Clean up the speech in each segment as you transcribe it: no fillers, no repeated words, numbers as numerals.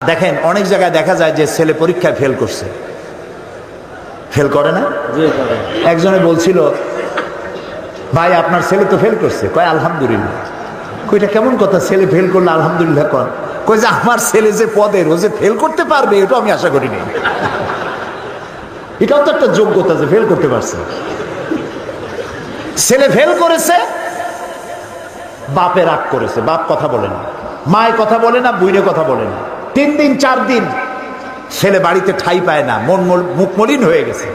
দেখেন অনেক জায়গায় দেখা যায় যে ছেলে পরীক্ষায় ফেল করছে, ফেল করে না? একজনে বলছিল, ভাই আপনার ছেলে তো ফেল করছে। কয় আলহামদুলিল্লাহ। কইটা কেমন কথা, ছেলে ফেল করলে আলহামদুলিল্লাহ কর? কই যে আমার ছেলে যে পদের, ও যে ফেল করতে পারবে এটা আমি আশা করিনি। এটাও তো একটা যোগ্যতা যে ফেল করতে পারছে। ছেলে ফেল করেছে, বাপে রাগ করেছে, বাপ কথা বলে না, মায় কথা বলে না, বুইনে কথা বলে না। 3 দিন 4 দিন ছেলে বাড়িতে ঠাই পায় না, মুখ মলিন হয়ে গেছে।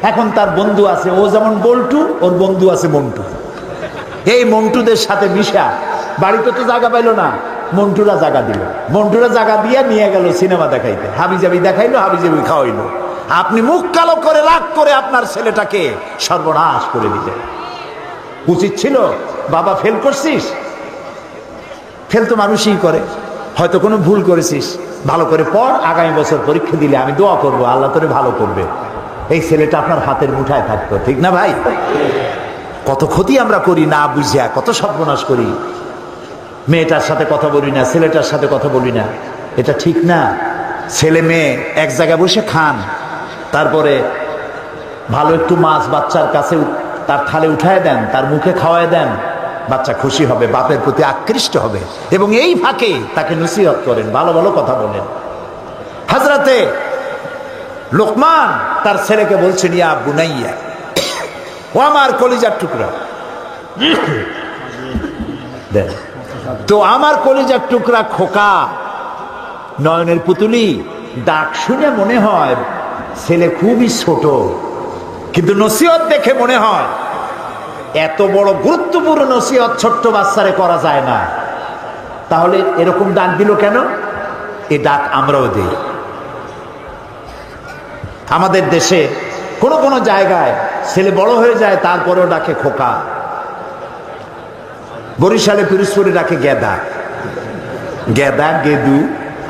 এখন তার বন্ধু আছে, ও যেমন বল্টু, ওর বন্ধু আছে মন্টু। এই মন্টুদের সাথে মিশা বাড়িতে তো জায়গা পাইলো না, মন্টুরা জায়গা দিল, মন্টুরা জায়গা দিয়ে নিয়ে গেল সিনেমা দেখাইতে, হাবিজাবি দেখাইলো, হাবিজাবি খাওয়াইলো। আপনি মুখ কালো করে রাগ করে আপনার ছেলেটাকে সর্বনাশ করে দিলেন। উচিত ছিল, বাবা ফেল করছিস, ফেল তো মানুষই করে, হয়তো কোনো ভুল করেছিস, ভালো করে পড়, আগামী বছর পরীক্ষা দিলে আমি দোয়া করবো আল্লাহ তোরে ভালো করবে। এই ছেলেটা আপনার হাতের মুঠায় থাকতো, ঠিক না ভাই? কত ক্ষতি আমরা করি না বুঝিয়া, কত সর্বনাশ করি। মেয়েটার সাথে কথা বলি না, ছেলেটার সাথে কথা বলি না, এটা ঠিক না। ছেলে মেয়ে এক জায়গায় বসে খান, তারপরে ভালো একটু মাছ বাচ্চার কাছে তার থালে উঠায় দেন, তার মুখে খাওয়ায় দেন, বাচ্চা খুশি হবে, বাপের প্রতি আকৃষ্ট হবে। এবং এই ফাঁকে তাকে নসিহত করেন, ভালো ভালো কথা বলেন। হযরতে লোকমান তার ছেলেকে বলছেন, ইয়া বুনাইয়া, ও আমার কলিজার টুকরা। তো আমার কলিজার টুকরা খোকা, নয়নের পুতুলি, ডাক শুনে মনে হয় ছেলে খুবই ছোট, কিন্তু নসিহত দেখে মনে হয় এত বড় গুরুত্বপূর্ণ নসিহত ছোট্ট বাচ্চারে করা যায় না। তাহলে এরকম ডাক দিল কেন? এই ডাক আমরাও দিই। আমাদের দেশে কোন কোন জায়গায় ছেলে বড় হয়ে যায়, তারপরেও ডাকে খোকা। বরিশালে পিরোজপুরে ডাকে গেদা, গেদা গেদু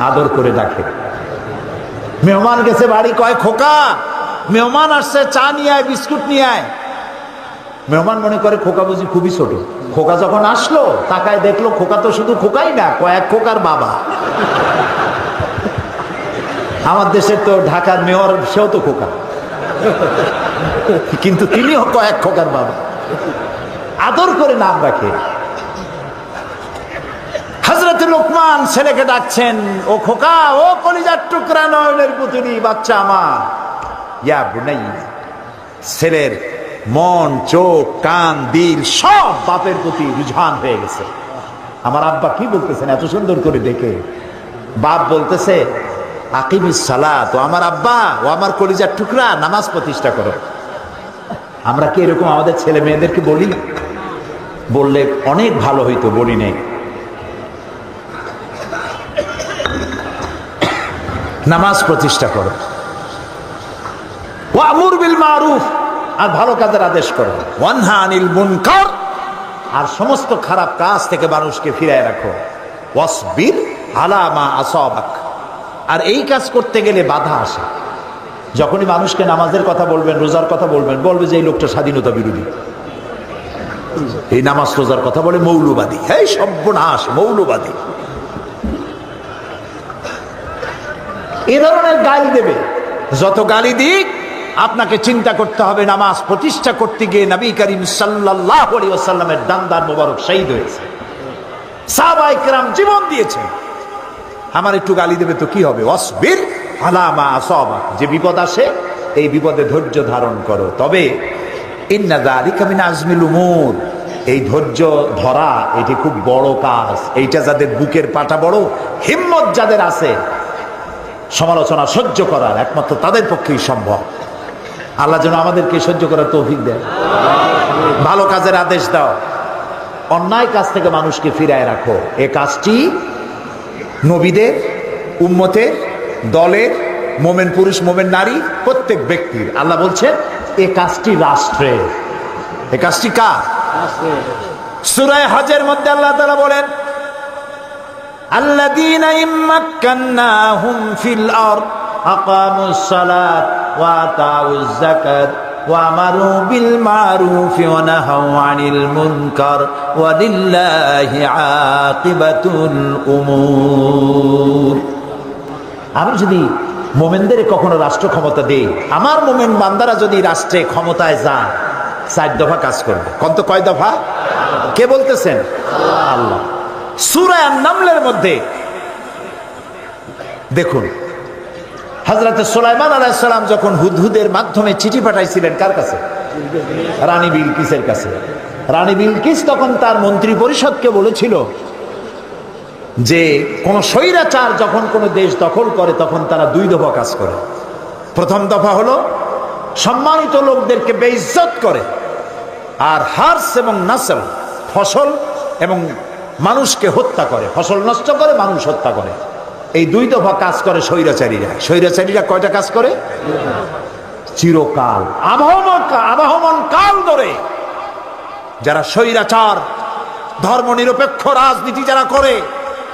আদর করে ডাকে। মেহমান গেছে বাড়ি, কয় খোকা মেহমান আসছে, চা নিয়ে আয়, বিস্কুট নিয়ে আয়। মেহমান মনে করে খোকা বুঝি খুবই ছোট। খোকা যখন আসলো, তাকায় দেখলো খোকা তো শুধু খোকাই না, কয়েক খোকার বাবা। আমার দেশের তো ঢাকার মেয়র, সেও তো খোকা, কিন্তু তিনিও কয়েক খোকার বাবা, আদর করে নাম রাখে। হযরত লোকমান ছেলেকে ডাকছেন, ও খোকা, ও কলিজার টুকরা, নয়নের পুতুলি বাচ্চা আমার। ইয়া বুনাইয়া। ছেলের মন, চোখ, কান, দিল সব বাপের প্রতি রুঝান হয়ে গেছে। আমার আব্বা কি বলতেছেন এত সুন্দর করে দেখে। বাপ বলতেছে, আকিমিস সালাত। আমার আব্বা, ও আমার কলিজার টুকরা, নামাজ প্রতিষ্ঠা করো। আমরা কি এরকম আমাদের ছেলে মেয়েদেরকে বলি? বললে অনেক ভালো হইতো, বলি নেই। নামাজ প্রতিষ্ঠা করো, ওয়ামুর বিল মারুফ, আর ভালো কাজের আদেশ করো, ওয়ানহা আনিল মুনকার, আর সমস্ত খারাপ কাজ থেকে মানুষকে ফিরায় রাখো, ওয়াসবির আলা মা আসাবাক। আর এই কাজ করতে গেলে বাধা আসে। যখনই মানুষকে নামাজের কথা বলবেন, রোজার কথা বলবেন, বলবে যে এই লোকটা স্বাধীনতা বিরোধী, এই নামাজ রোজার কথা বলে মৌলবাদী, এই সর্বনাশ মৌলবাদী, এ ধরনের গালি দেবে। যত গালি দিক, আপনাকে চিন্তা করতে হবে নামাজ প্রতিষ্ঠা করতে গিয়ে নবী করিম সাল্লাল্লাহু আলাইহি ওয়াসাল্লামের দান্দার মোবারক শহীদ হয়েছে, সাহাবায়ে কেরাম জীবন দিয়েছে। আমার একটু গালি দেবে তো কি হবে? ওয়াসবির আলা মা আসাবাক, যে বিপদ আসে এই বিপদে ধৈর্য ধারণ করো। তবে ইন্না যালিকা মিন আজমিল উমুর, এই ধৈর্য ধরা এটি খুব বড় কাজ। এইটা যাদের বুকের পাটা বড়, হিম্মত যাদের আছে, সমালোচনা সহ্য করার একমাত্র তাদের পক্ষেই সম্ভব। আল্লাহ যেন আমাদেরকে সহ্য করার তৌফিক দেয়। ভালো কাজের আদেশ দাও, অন্যায় কাজ থেকে মানুষকে ফিরায় রাখো। এ কাজটি নবীদের, উম্মতের, দলের, মোমেন পুরুষ, মোমেন নারী, প্রত্যেক ব্যক্তির। আল্লাহ বলছেন এ কাজটি রাষ্ট্রের। এ কাজটি কার? সূরা হজের মধ্যে আল্লাহ তাআলা বলেন, আল্লাযীনা ইম্মাক্কান্নাহুম ফিল আরদ আকামুস সালাত ওয়া আতাউজ যাকাত ওয়া আমারু বিল মারুফি ওয়া নাহাউ আনিল মুনকার ওয়া লিল্লাহি আকিবাতুল উমুর। আমি যদি মোমেনদের কখনো রাষ্ট্র ক্ষমতা দেই, আমার মোমেন বান্দারা যদি রাষ্ট্রে ক্ষমতায় যায়, 4 দফা কাজ করবে। কয় দফা? কে বলতেছেন? আল্লাহ। সূরা আন-নামলের মধ্যে দেখুন, হযরত সুলাইমান আলাইহিস সালাম যখন হুদহুদের মাধ্যমে চিঠি পাঠাইছিলেন কার কাছে? রানী বিলকিসের কাছে। রানী বিলকিস তখন তার মন্ত্রী পরিষদকে বলেছিল যে কোন স্বৈরাচার যখন কোন দেশ দখল করে তখন তারা 2 দফা কাজ করে। প্রথম দফা হলো সম্মানিত লোকদেরকে বেইজ্জত করে, আর হার্স এবং নাসল, ফসল এবং মানুষকে হত্যা করে, ফসল নষ্ট করে, মানুষ হত্যা করে। এই 2 দফা কাজ করে স্বৈরাচারীরা। স্বৈরাচারীরা কয়টা কাজ করে? চিরকাল, আবহমান কাল ধরে যারা স্বৈরাচার, ধর্মনিরপেক্ষ রাজনীতি যারা করে,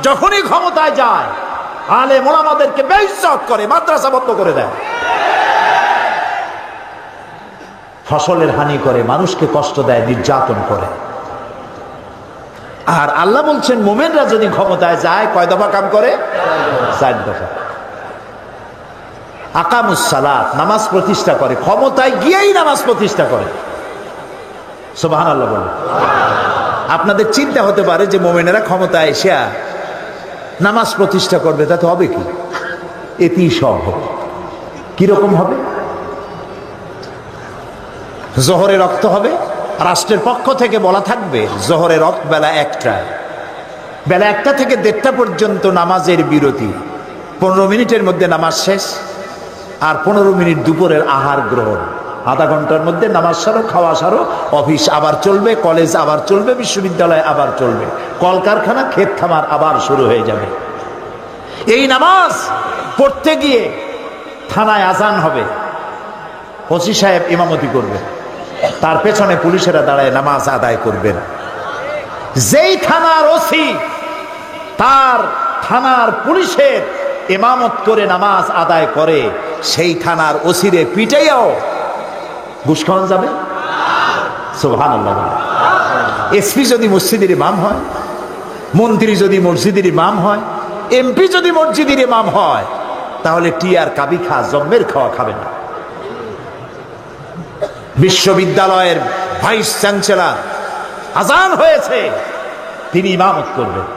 যখনই ক্ষমতায় যায় আলেম ওলামাদেরকে বেইজ্জত করে, মাদ্রাসা বন্ধ করে দেয়, ফসলের হানি করে, মানুষকে কষ্ট দেয়, নির্যাতন করে। আর আল্লাহ বলছেন মোমেনরা যদি ক্ষমতায় যায় কয় দফা কাম করে? 4 দফা। আকামুস সালাত, নামাজ প্রতিষ্ঠা করে, ক্ষমতায় গিয়েই নামাজ প্রতিষ্ঠা করে। সুবহানাল্লাহ বলে। আপনাদের চিন্তা হতে পারে যে মোমেনেরা ক্ষমতায় এসে নামাজ প্রতিষ্ঠা করবে, তাতে হবে কি? এতেই সব হবে। কিরকম হবে? জোহরে রক্ত হবে, রাষ্ট্রের পক্ষ থেকে বলা থাকবে জোহরের রক্ত বেলা 1টা থেকে 1:30 পর্যন্ত নামাজের বিরতি, 15 মিনিটের মধ্যে নামাজ শেষ, আর 15 মিনিট দুপুরের আহার গ্রহণ। আধা ঘন্টার মধ্যে নামাজ সারো, খাওয়া সারো, অফিস আবার চলবে, কলেজ আবার চলবে, বিশ্ববিদ্যালয় আবার চলবে, কলকারখানা, ক্ষেত খামার আবার শুরু হয়ে যাবে। এই নামাজ পড়তে গিয়ে থানায় আজান হবে, ওসি সাহেব ইমামতি করবে, তার পেছনে পুলিশেরা দাঁড়ায় নামাজ আদায় করবেন। যেই থানার ওসি তার থানার পুলিশের ইমামত করে নামাজ আদায় করে, সেই থানার ওসিরে পিটাইয়াও ঘুষ খাওয়ানো যাবে? সুবহানাল্লাহ। এসপি যদি মসজিদের ইমাম হয়, মন্ত্রী যদি মসজিদের ইমাম হয়, এমপি যদি মসজিদের ইমাম হয়, তাহলে টিয়ার কাবি খা, জম্মের খাওয়া খাবে না। বিশ্ববিদ্যালয়ের ভাইস চ্যান্সেলর আজান হয়েছে, তিনি ইমামত করবেন।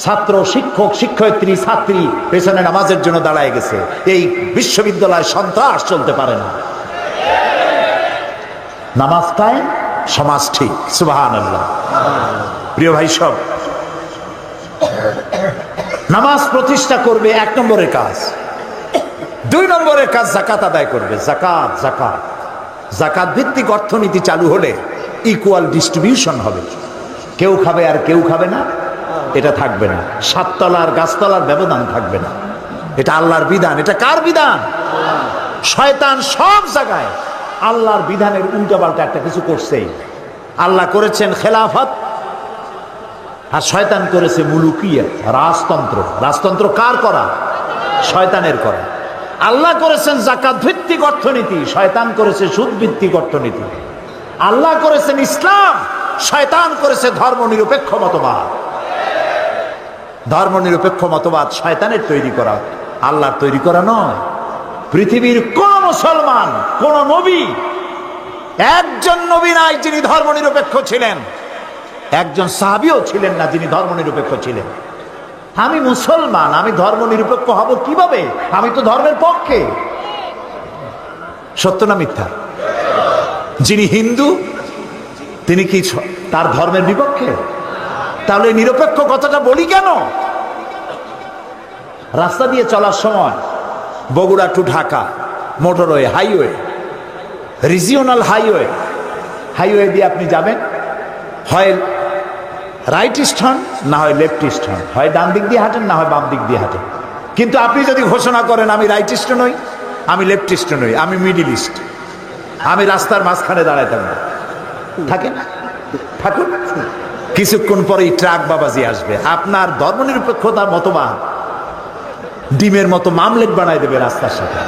ছাত্র, শিক্ষক, শিক্ষয়িত্রী, ছাত্রী পেছনে নামাজের জন্য দাঁড়ায় গেছে। এই বিশ্ববিদ্যালয়ে সন্ত্রাস চলতে পারে না। নামাজ কায়েম, সমাজ ঠিক। সুবহানাল্লাহ। প্রিয় ভাই সব, নামাজ প্রতিষ্ঠা করবে 1 নম্বরের কাজ। 2 নম্বরের কাজ যাকাত আদায় করবে। যাকাত ভিত্তিক অর্থনীতি চালু হলে ইকুয়াল ডিস্ট্রিবিউশন হবে। কেউ খাবে আর কেউ খাবে না, এটা থাকবে না। 7 তলার গাছতলার ব্যবধান থাকবে না। এটা আল্লাহর বিধান। এটা কার বিধান? শয়তান সব জায়গায় আল্লাহর বিধানের উল্টাপাল্টা একটা কিছু করছেই। আল্লাহ করেছেন খেলাফত, আর শয়তান করেছে মুলুকিয়ত, রাজতন্ত্র। রাজতন্ত্র কার করা? শয়তানের করা। আল্লাহ করেছেন যাকাত ভিত্তিক অর্থনীতি, শয়তান করেছে সুদ ভিত্তিক অর্থনীতি। আল্লাহ করেছেন ইসলাম, শয়তান করেছে ধর্মনিরপেক্ষ মতবাদ। ধর্মনিরপেক্ষ মতবাদ শয়তানের তৈরি করা, আল্লাহর তৈরি করা নয়। পৃথিবীর কোন মুসলমান, কোন নবী, একজন নবী নাই যিনি ধর্মনিরপেক্ষ ছিলেন। একজন সাহাবীও ছিলেন না যিনি ধর্মনিরপেক্ষ ছিলেন। আমি মুসলমান, আমি ধর্মনিরপেক্ষ হব কিভাবে? আমি তো ধর্মের পক্ষে। সত্য না মিথ্যা? যিনি হিন্দু তিনি কি তার ধর্মের বিপক্ষে? তাহলে নিরপেক্ষ কথাটা বলি কেন? রাস্তা দিয়ে চলার সময় Bogura to Dhaka motorway, highway, regional highway দিয়ে আপনি যাবেন, হয় রাইট টার্ন না হয় লেফট টার্ন, হয় ডান দিক দিয়ে হাঁটেন না হয় বাম দিক দিয়ে হাঁটেন। কিন্তু আপনি যদি ঘোষণা করেন আমি রাইটিস্ট নই, আমি লেফটিস্ট নই, আমি মিডিল ইস্ট, আমি রাস্তার মাঝখানে দাঁড়ায় থাকবো, থাকেন, থাকুন, কিছুক্ষণ পরেই ট্রাক বাবাজি আসবে, আপনার ধর্মনিরপেক্ষতার মতবাদ ডিমের মতো মামলেট বানাই দেবে রাস্তার সাথে।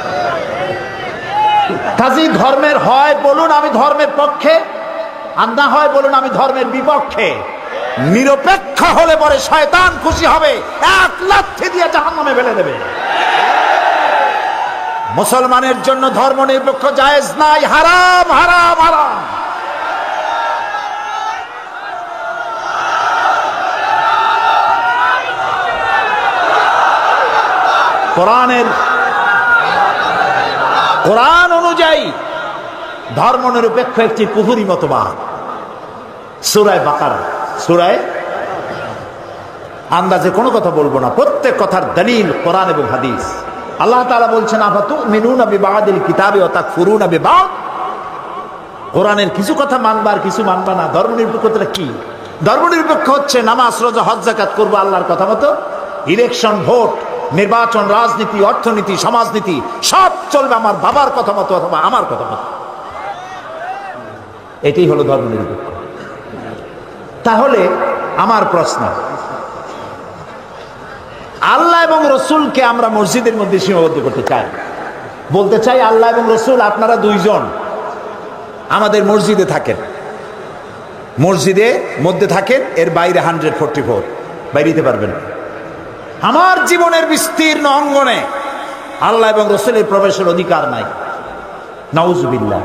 কাজী ধর্মের হয় বলুন আমি ধর্মের পক্ষে, আর না হয় বলুন আমি ধর্মের বিপক্ষে। নিরপেক্ষ হলে পরে শয়তান খুশি হবে, 1 লাথি দিয়ে জাহান্নামে ফেলে দেবে। মুসলমানের জন্য ধর্ম নিরপেক্ষ জায়েজ নাই, হারাম হারাম হারাম। কোরআন অনুযায়ী ধর্ম নিরপেক্ষ একটি কুফরি মতবাদ। সূরা বাকারা, সূরায়ে আন্দাজে কোনো কথা বলবো না, প্রত্যেক কথার দলিল কোরআন এবং হাদিস। আল্লাহ তাআলা বলছেন আফাতুমিনুনা বিবাদিল কিতাবি ওয়া তাকফুরুনা বিবাদ। কোরআনের কিছু কথা মানবা আর কিছু মানবা না। ধর্মনিরপেক্ষতা কি? ধর্মনিরপেক্ষ হচ্ছে নামাজ, রোজা, হজ, যাকাত করবো আল্লাহর কথা মতো। ইলেকশন, ভোট, নির্বাচন, রাজনীতি, অর্থনীতি, সমাজনীতি সব চলবে আমার বাবার কথা মতো অথবা আমার কথা মতো। এটাই হলো ধর্মনিরপেক্ষ। তাহলে আমার প্রশ্ন, আল্লাহ এবং রসুলকে আমরা মসজিদের মধ্যে সীমাবদ্ধ করতে চাই, বলতে চাই আল্লাহ এবং রসুল আপনারা দুইজন আমাদের মসজিদে থাকেন, মসজিদে মধ্যে থাকেন, এর বাইরে 144 বাইরে দিতে পারবেন। আমার জীবনের বিস্তীর্ণ অঙ্গনে আল্লাহ এবং রসুলের প্রবেশের অধিকার নাই। নাউজুবিল্লাহ।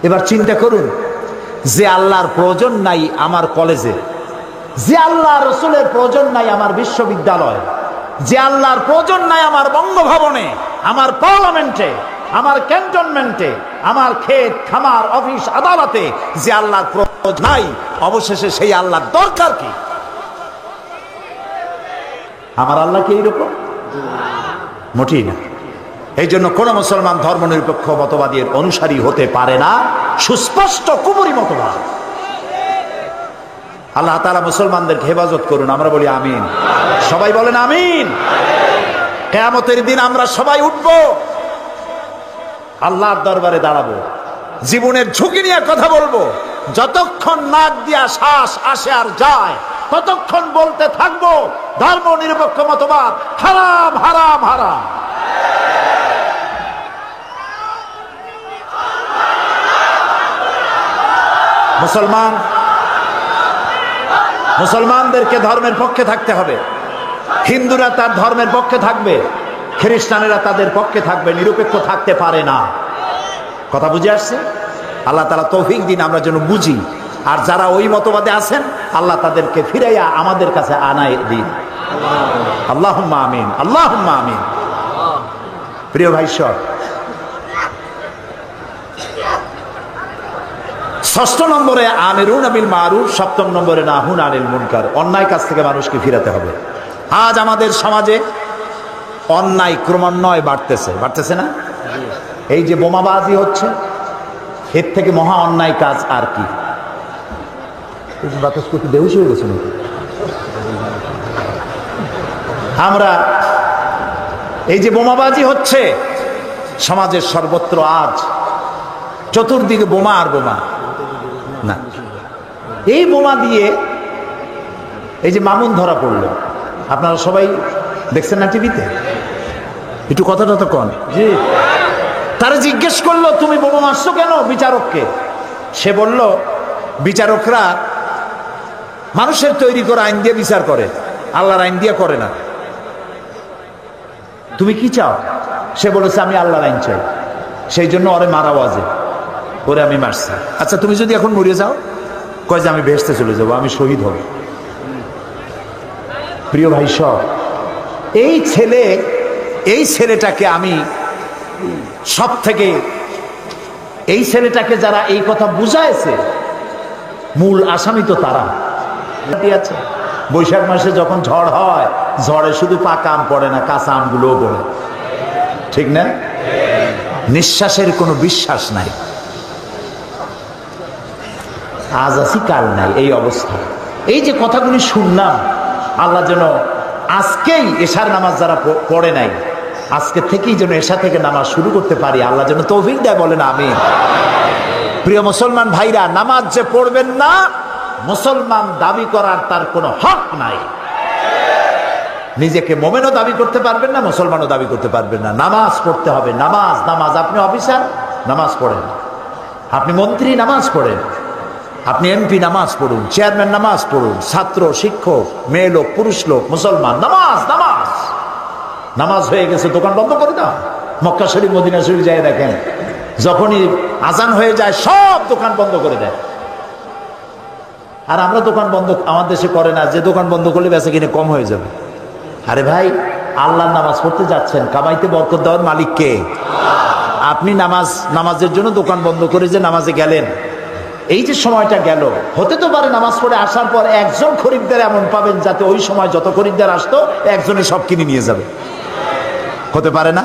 এবার চিন্তা করুন, যে আল্লাহর প্রয়োজন নাই আমার কলেজে, যে আল্লাহ রসুলের প্রয়োজন নাই আমার বিশ্ববিদ্যালয়, যে আল্লাহর প্রয়োজন নাই আমার বঙ্গভবনে, আমার পার্লামেন্টে, আমার ক্যান্টনমেন্টে, আমার ক্ষেত খামার অফিস আদালতে যে আল্লাহর প্রয়োজন নাই, অবশেষে সেই আল্লাহর দরকার কি? আমার আল্লাহ কি এইরকম? মোটেই না। এই জন্য কোন মুসলমান ধর্মনিরপেক্ষ মতবাদের অনুসারী হতে পারে না, সুস্পষ্ট কুফরি মতবাদ। আল্লাহ তাআলা মুসলমানদেরকে হেফাজত করুন, আমরা বলি আমিন। সবাই বলেন আমিন। কিয়ামতের দিন আমরা সবাই উঠব, আল্লাহর দরবারে দাঁড়াবো, জীবনের ঝুঁকি নিয়ে কথা বলবো। যতক্ষণ নাক দিয়া শ্বাস আসে আর যায় ততক্ষণ বলতে থাকবো ধর্ম নিরপেক্ষ মতবাদ হারাম হারাম হারাম। মুসলমানদেরকে ধর্মের পক্ষে থাকতে হবে। হিন্দুরা তার ধর্মের পক্ষে থাকবে, খ্রিস্টানেরা তাদের পক্ষে থাকবে, নিরপেক্ষ থাকতে পারে না। কথা বুঝে আসছে? আল্লাহ তাআলা তৌফিক দিন আমরা যেন বুঝি। আর যারা ওই মতবাদে আছেন আল্লাহ তাদেরকে ফিরাইয়া আমাদের কাছে আনায় দিন। আল্লাহুম্মা আমিন, আল্লাহুম্মা আমিন। প্রিয় ভাই সব, 6 নম্বরে আমিরুনা বিল মারুফ, 7 নম্বরে নাহুনা আনিল মুনকার। অন্যায় কাজ থেকে মানুষকে ফিরাতে হবে। আজ আমাদের সমাজে অন্যায় ক্রমান্বয়ে বাড়তেছে না? এই যে বোমাবাজি হচ্ছে, এর থেকে মহা অন্যায় কাজ আর কি? বাতাস করতে বেহুশ হয়ে গেছে নাকি? আমরা এই যে বোমাবাজি হচ্ছে সমাজের সর্বত্র, আজ চতুর্দিকে বোমা আর বোমা। না, এই বোমা দিয়ে এই যে মামুন ধরা পড়লো, আপনারা সবাই দেখছেন না টিভিতে? একটু কথাটা তো কন। জি। তারা জিজ্ঞেস করলো তুমি বোমা মারছো কেন বিচারককে? সে বলল বিচারকরা মানুষের তৈরি করা আইন দিয়ে বিচার করে, আল্লাহর আইন দিয়ে করে না। তুমি কি চাও? সে বলেছে আমি আল্লাহর আইন চাই, সেই জন্য ওরে মারা ওয়াজে, ওরে আমি মারছি। আচ্ছা তুমি যদি এখন মরে যাও? কয় যে আমি বেহেশতে চলে যাবো, আমি শহীদ হব। প্রিয় ভাই সব, এই ছেলেটাকে আমি সব থেকে, এই ছেলেটাকে যারা এই কথা বুঝাইছে মূল আসামি তো তারা। বৈশাখ মাসে যখন ঝড় হয়, ঝড়ে শুধু পাকা আম পড়ে না, কাঁচা আমগুলোও পড়ে, ঠিক না? নিঃশ্বাসের কোনো বিশ্বাস নাই, আজ আছি কাল নাই, এই অবস্থা। এই যে কথাগুলি শুনলাম, আল্লাহ যেন আজকেই এশার নামাজ যারা পড়ে নাই, আজকে থেকেই যেন এশা থেকে নামাজ শুরু করতে পারি, আল্লাহ যেন তৌফিক দেয়, বলেন আমিন। প্রিয় মুসলমান ভাইরা, নামাজ যে পড়বেন না মুসলমান দাবি করার তার কোনো হক নাই। নিজেকে মোমেনও দাবি করতে পারবেন না, মুসলমানও দাবি করতে পারবেন না। নামাজ পড়তে হবে, নামাজ নামাজ। আপনি অফিসার, নামাজ পড়েন। আপনি মন্ত্রী, নামাজ পড়েন। আপনি এমপি, নামাজ পড়ুন। চেয়ারম্যান, নামাজ পড়ুন। ছাত্র, শিক্ষক, মেয়ে লোক, পুরুষ লোক, মুসলমান, নামাজ নামাজ। নামাজ হয়ে গেছে, দোকান বন্ধ করে দাও, মক্কা শরীফ মদিনা শরীফ যায় দেখেন, যখনই আজান হয়ে যায় সব দোকান বন্ধ করে দেয়। আর আমরা দোকান বন্ধ আমার দেশে করে না, যে দোকান বন্ধ করলে বেচা কিনে কম হয়ে যাবে। আরে ভাই, আল্লাহর নামাজ পড়তে যাচ্ছেন, কামাইতে বরকত দেওয়ার মালিক কে? আপনি নামাজের জন্য দোকান বন্ধ করে যে নামাজে গেলেন, এই যে সময়টা গেল, হতে তো পারে নামাজ পড়ে আসার পর একজন খরিদ্দার এমন পাবেন যাতে ওই সময় যত খরিদ্দার আসতো একজনে সব কিনে নিয়ে যাবে, হতে পারে না?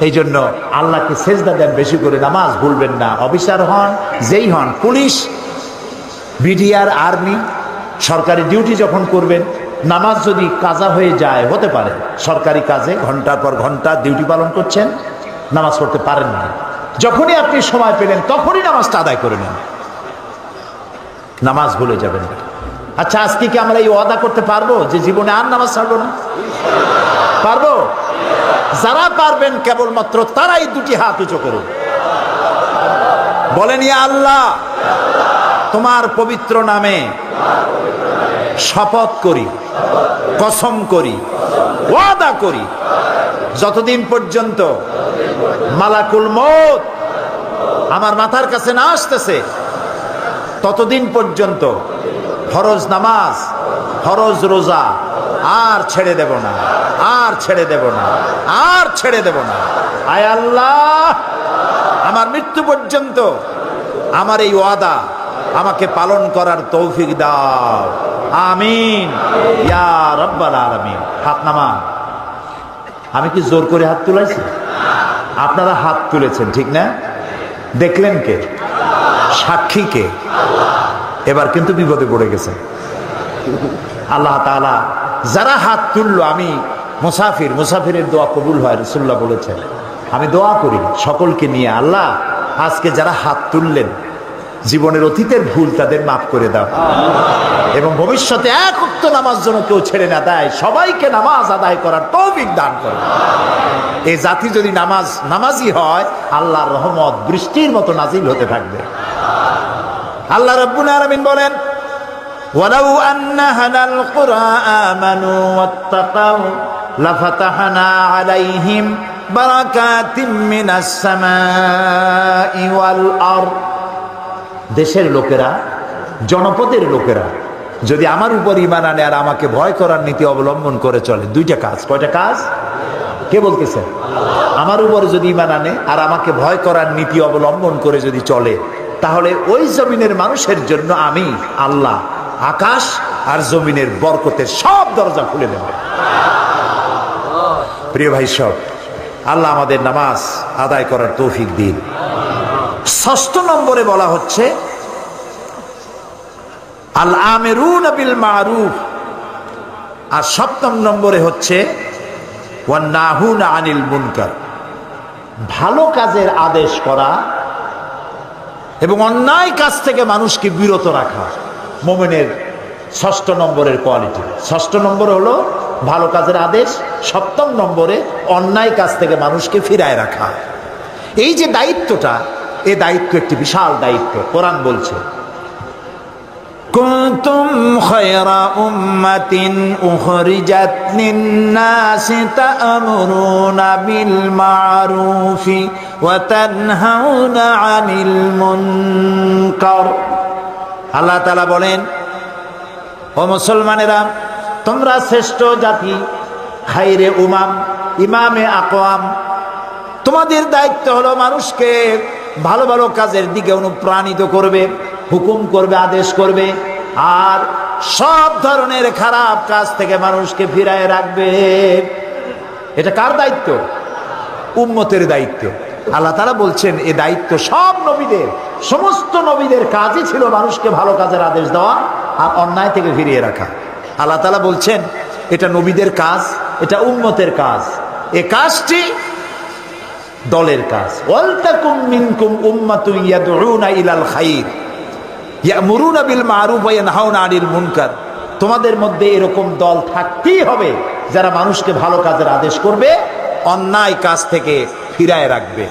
এই জন্য আল্লাহকে সেজদা দেন বেশি করে, নামাজ ভুলবেন না। অফিসার হন, যেই হন, পুলিশ, বিডিআর, আর্মি, সরকারি ডিউটি যখন করবেন, নামাজ যদি কাজা হয়ে যায়, হতে পারে সরকারি কাজে ঘন্টার পর ঘন্টা ডিউটি পালন করছেন, নামাজ পড়তে পারেন না, যখনই আপনি সময় পেলেন তখনই নামাজটা আদায় করে নেন, নামাজ ভুলে যাবেন না। আচ্ছা, আজকে কি আমরা এই ওয়াদা করতে পারবো যে জীবনে আর নামাজ ছাড়বো না? পারবো? যারা পারবেন কেবলমাত্র তারাই দুটি হাত উঁচু করুন, বলেন ইয়া আল্লাহ, তোমার পবিত্র নামে শপথ করি, কসম করি, ওয়াদা করি, যতদিন পর্যন্ত মালাকুল মউত আমার মাথার কাছে না আসতেছে ততদিন পর্যন্ত ফরজ নামাজ, ফরজ রোজা আর ছেড়ে দেব না, আর ছেড়ে দেব না, আর ছেড়ে দেব না। আয় আল্লাহ, আমার মৃত্যু পর্যন্ত আমার এই ওয়াদা আমাকে পালন করার তৌফিক দাও, আমিন ইয়া রাব্বাল আলামিন। হাত নামান। আমি কি জোর করে হাত তুলেছি? আপনারা হাত তুলেছেন, ঠিক না? দেখলেন কে? সাক্ষী কে? এবার কিন্তু বিপদে পড়ে গেছে। আল্লাহ তাআলা যারা হাত তুললো, আমি মুসাফিরের দোয়া কবুল হয়, রাসূলুল্লাহ বলেছেন। আমি দোয়া করি সকলকে নিয়ে, আল্লাহ আজকে যারা হাত তুললেন, জীবনের অতীতের ভুল তাদের মাফ করে দাও, এবং ভবিষ্যতে এক ওয়াক্ত নামাজ যেন কেউ ছেড়ে না দেয়, সবাইকে নামাজ আদায় করার তৌফিক দান করো। এই জাতি যদি নামাজি হয়, আল্লাহর রহমত বৃষ্টির মতো নাজিল হতে থাকবে। আল্লাহ রাব্বুল আলামিন বলেন, ওয়ালাউ আন্না হানাল কুরা আমানু ওয়াত্তাকাউ লাফাতাহনা আলাইহিম বারাকাতিম মিনাস সামাই ওয়াল আরদ। দেশের লোকেরা, জনপদের লোকেরা যদি আমার উপর ঈমান আনে আর আমাকে ভয় করার নীতি অবলম্বন করে চলে, দুইটা কাজ। কয়টা কাজ? কে বলতেছে? আমার উপরে যদি ঈমান আনে আর আমাকে ভয় করার নীতি অবলম্বন করে যদি চলে, তাহলে ওই জমিনের মানুষের জন্য আমি আল্লাহ আকাশ আর জমিনের বরকতের সব দরজা খুলে দেব। প্রিয় ভাই সব, আল্লাহ আমাদের নামাজ আদায় করার তৌফিক দিন। ৬ষ্ঠ নম্বরে বলা হচ্ছে আল আমিরুনা বিল মারুফ, আর ৭ম নম্বরে হচ্ছে ওয়ান নাহুনা আনিল মুনকার, ভালো কাজের আদেশ করা এবং অন্যায় কাজ থেকে মানুষকে বিরত রাখা মুমিনের ৬ষ্ঠ নম্বরের কোয়ালিটি। ৬ষ্ঠ নম্বর হলো ভালো কাজের আদেশ, ৭ম নম্বরে অন্যায় কাজ থেকে মানুষকে ফিরায় রাখা। এই যে দায়িত্বটা, এই দায়িত্ব একটি বিশাল দায়িত্ব। কোরআন বলছে, কুনতুম খায়রা উম্মাতিন উখরিজাত লিন-নাসি তা'মুরুনা বিল মা'রুফি ওয়া তানহাউনা আনিল মুনকার। আল্লাহ তাআলা বলেন, ও মুসলমানেরা, তোমরা শ্রেষ্ঠ জাতি, খায়রে উমাম, ইমামে আকওয়াম। তোমাদের দায়িত্ব হলো মানুষকে ভালো ভালো কাজের দিকে অনুপ্রাণিত করবে, হুকুম করবে, আদেশ করবে, আর সব ধরনের খারাপ কাজ থেকে মানুষকে ফিরায় রাখবে। এটা কার দায়িত্ব? উম্মতের দায়িত্ব। আল্লাহ তাআলা বলছেন, এই দায়িত্ব সব নবীদের, সমস্ত নবীদের কাজই ছিল মানুষকে ভালো কাজের আদেশ দেওয়া আর অন্যায় থেকে ফিরিয়ে রাখা। আল্লাহ তাআলা বলছেন, এটা নবীদের কাজ, এটা উম্মতের কাজ। এই কাজটি দলের কাজ। ওয়ালতাকুম মিনকুম উম্মাতুন ইয়াদউনা ইলাল খায়র ইয়ামুরুনা বিল মারুফ ওয়া ইয়ানহাউনা আনিল মুনকার। তোমাদের মধ্যে এরকম দল থাকতেই হবে যারা মানুষকে ভালো কাজের আদেশ করবে, অন্যায় কাজ থেকে ফিরায় রাখবে।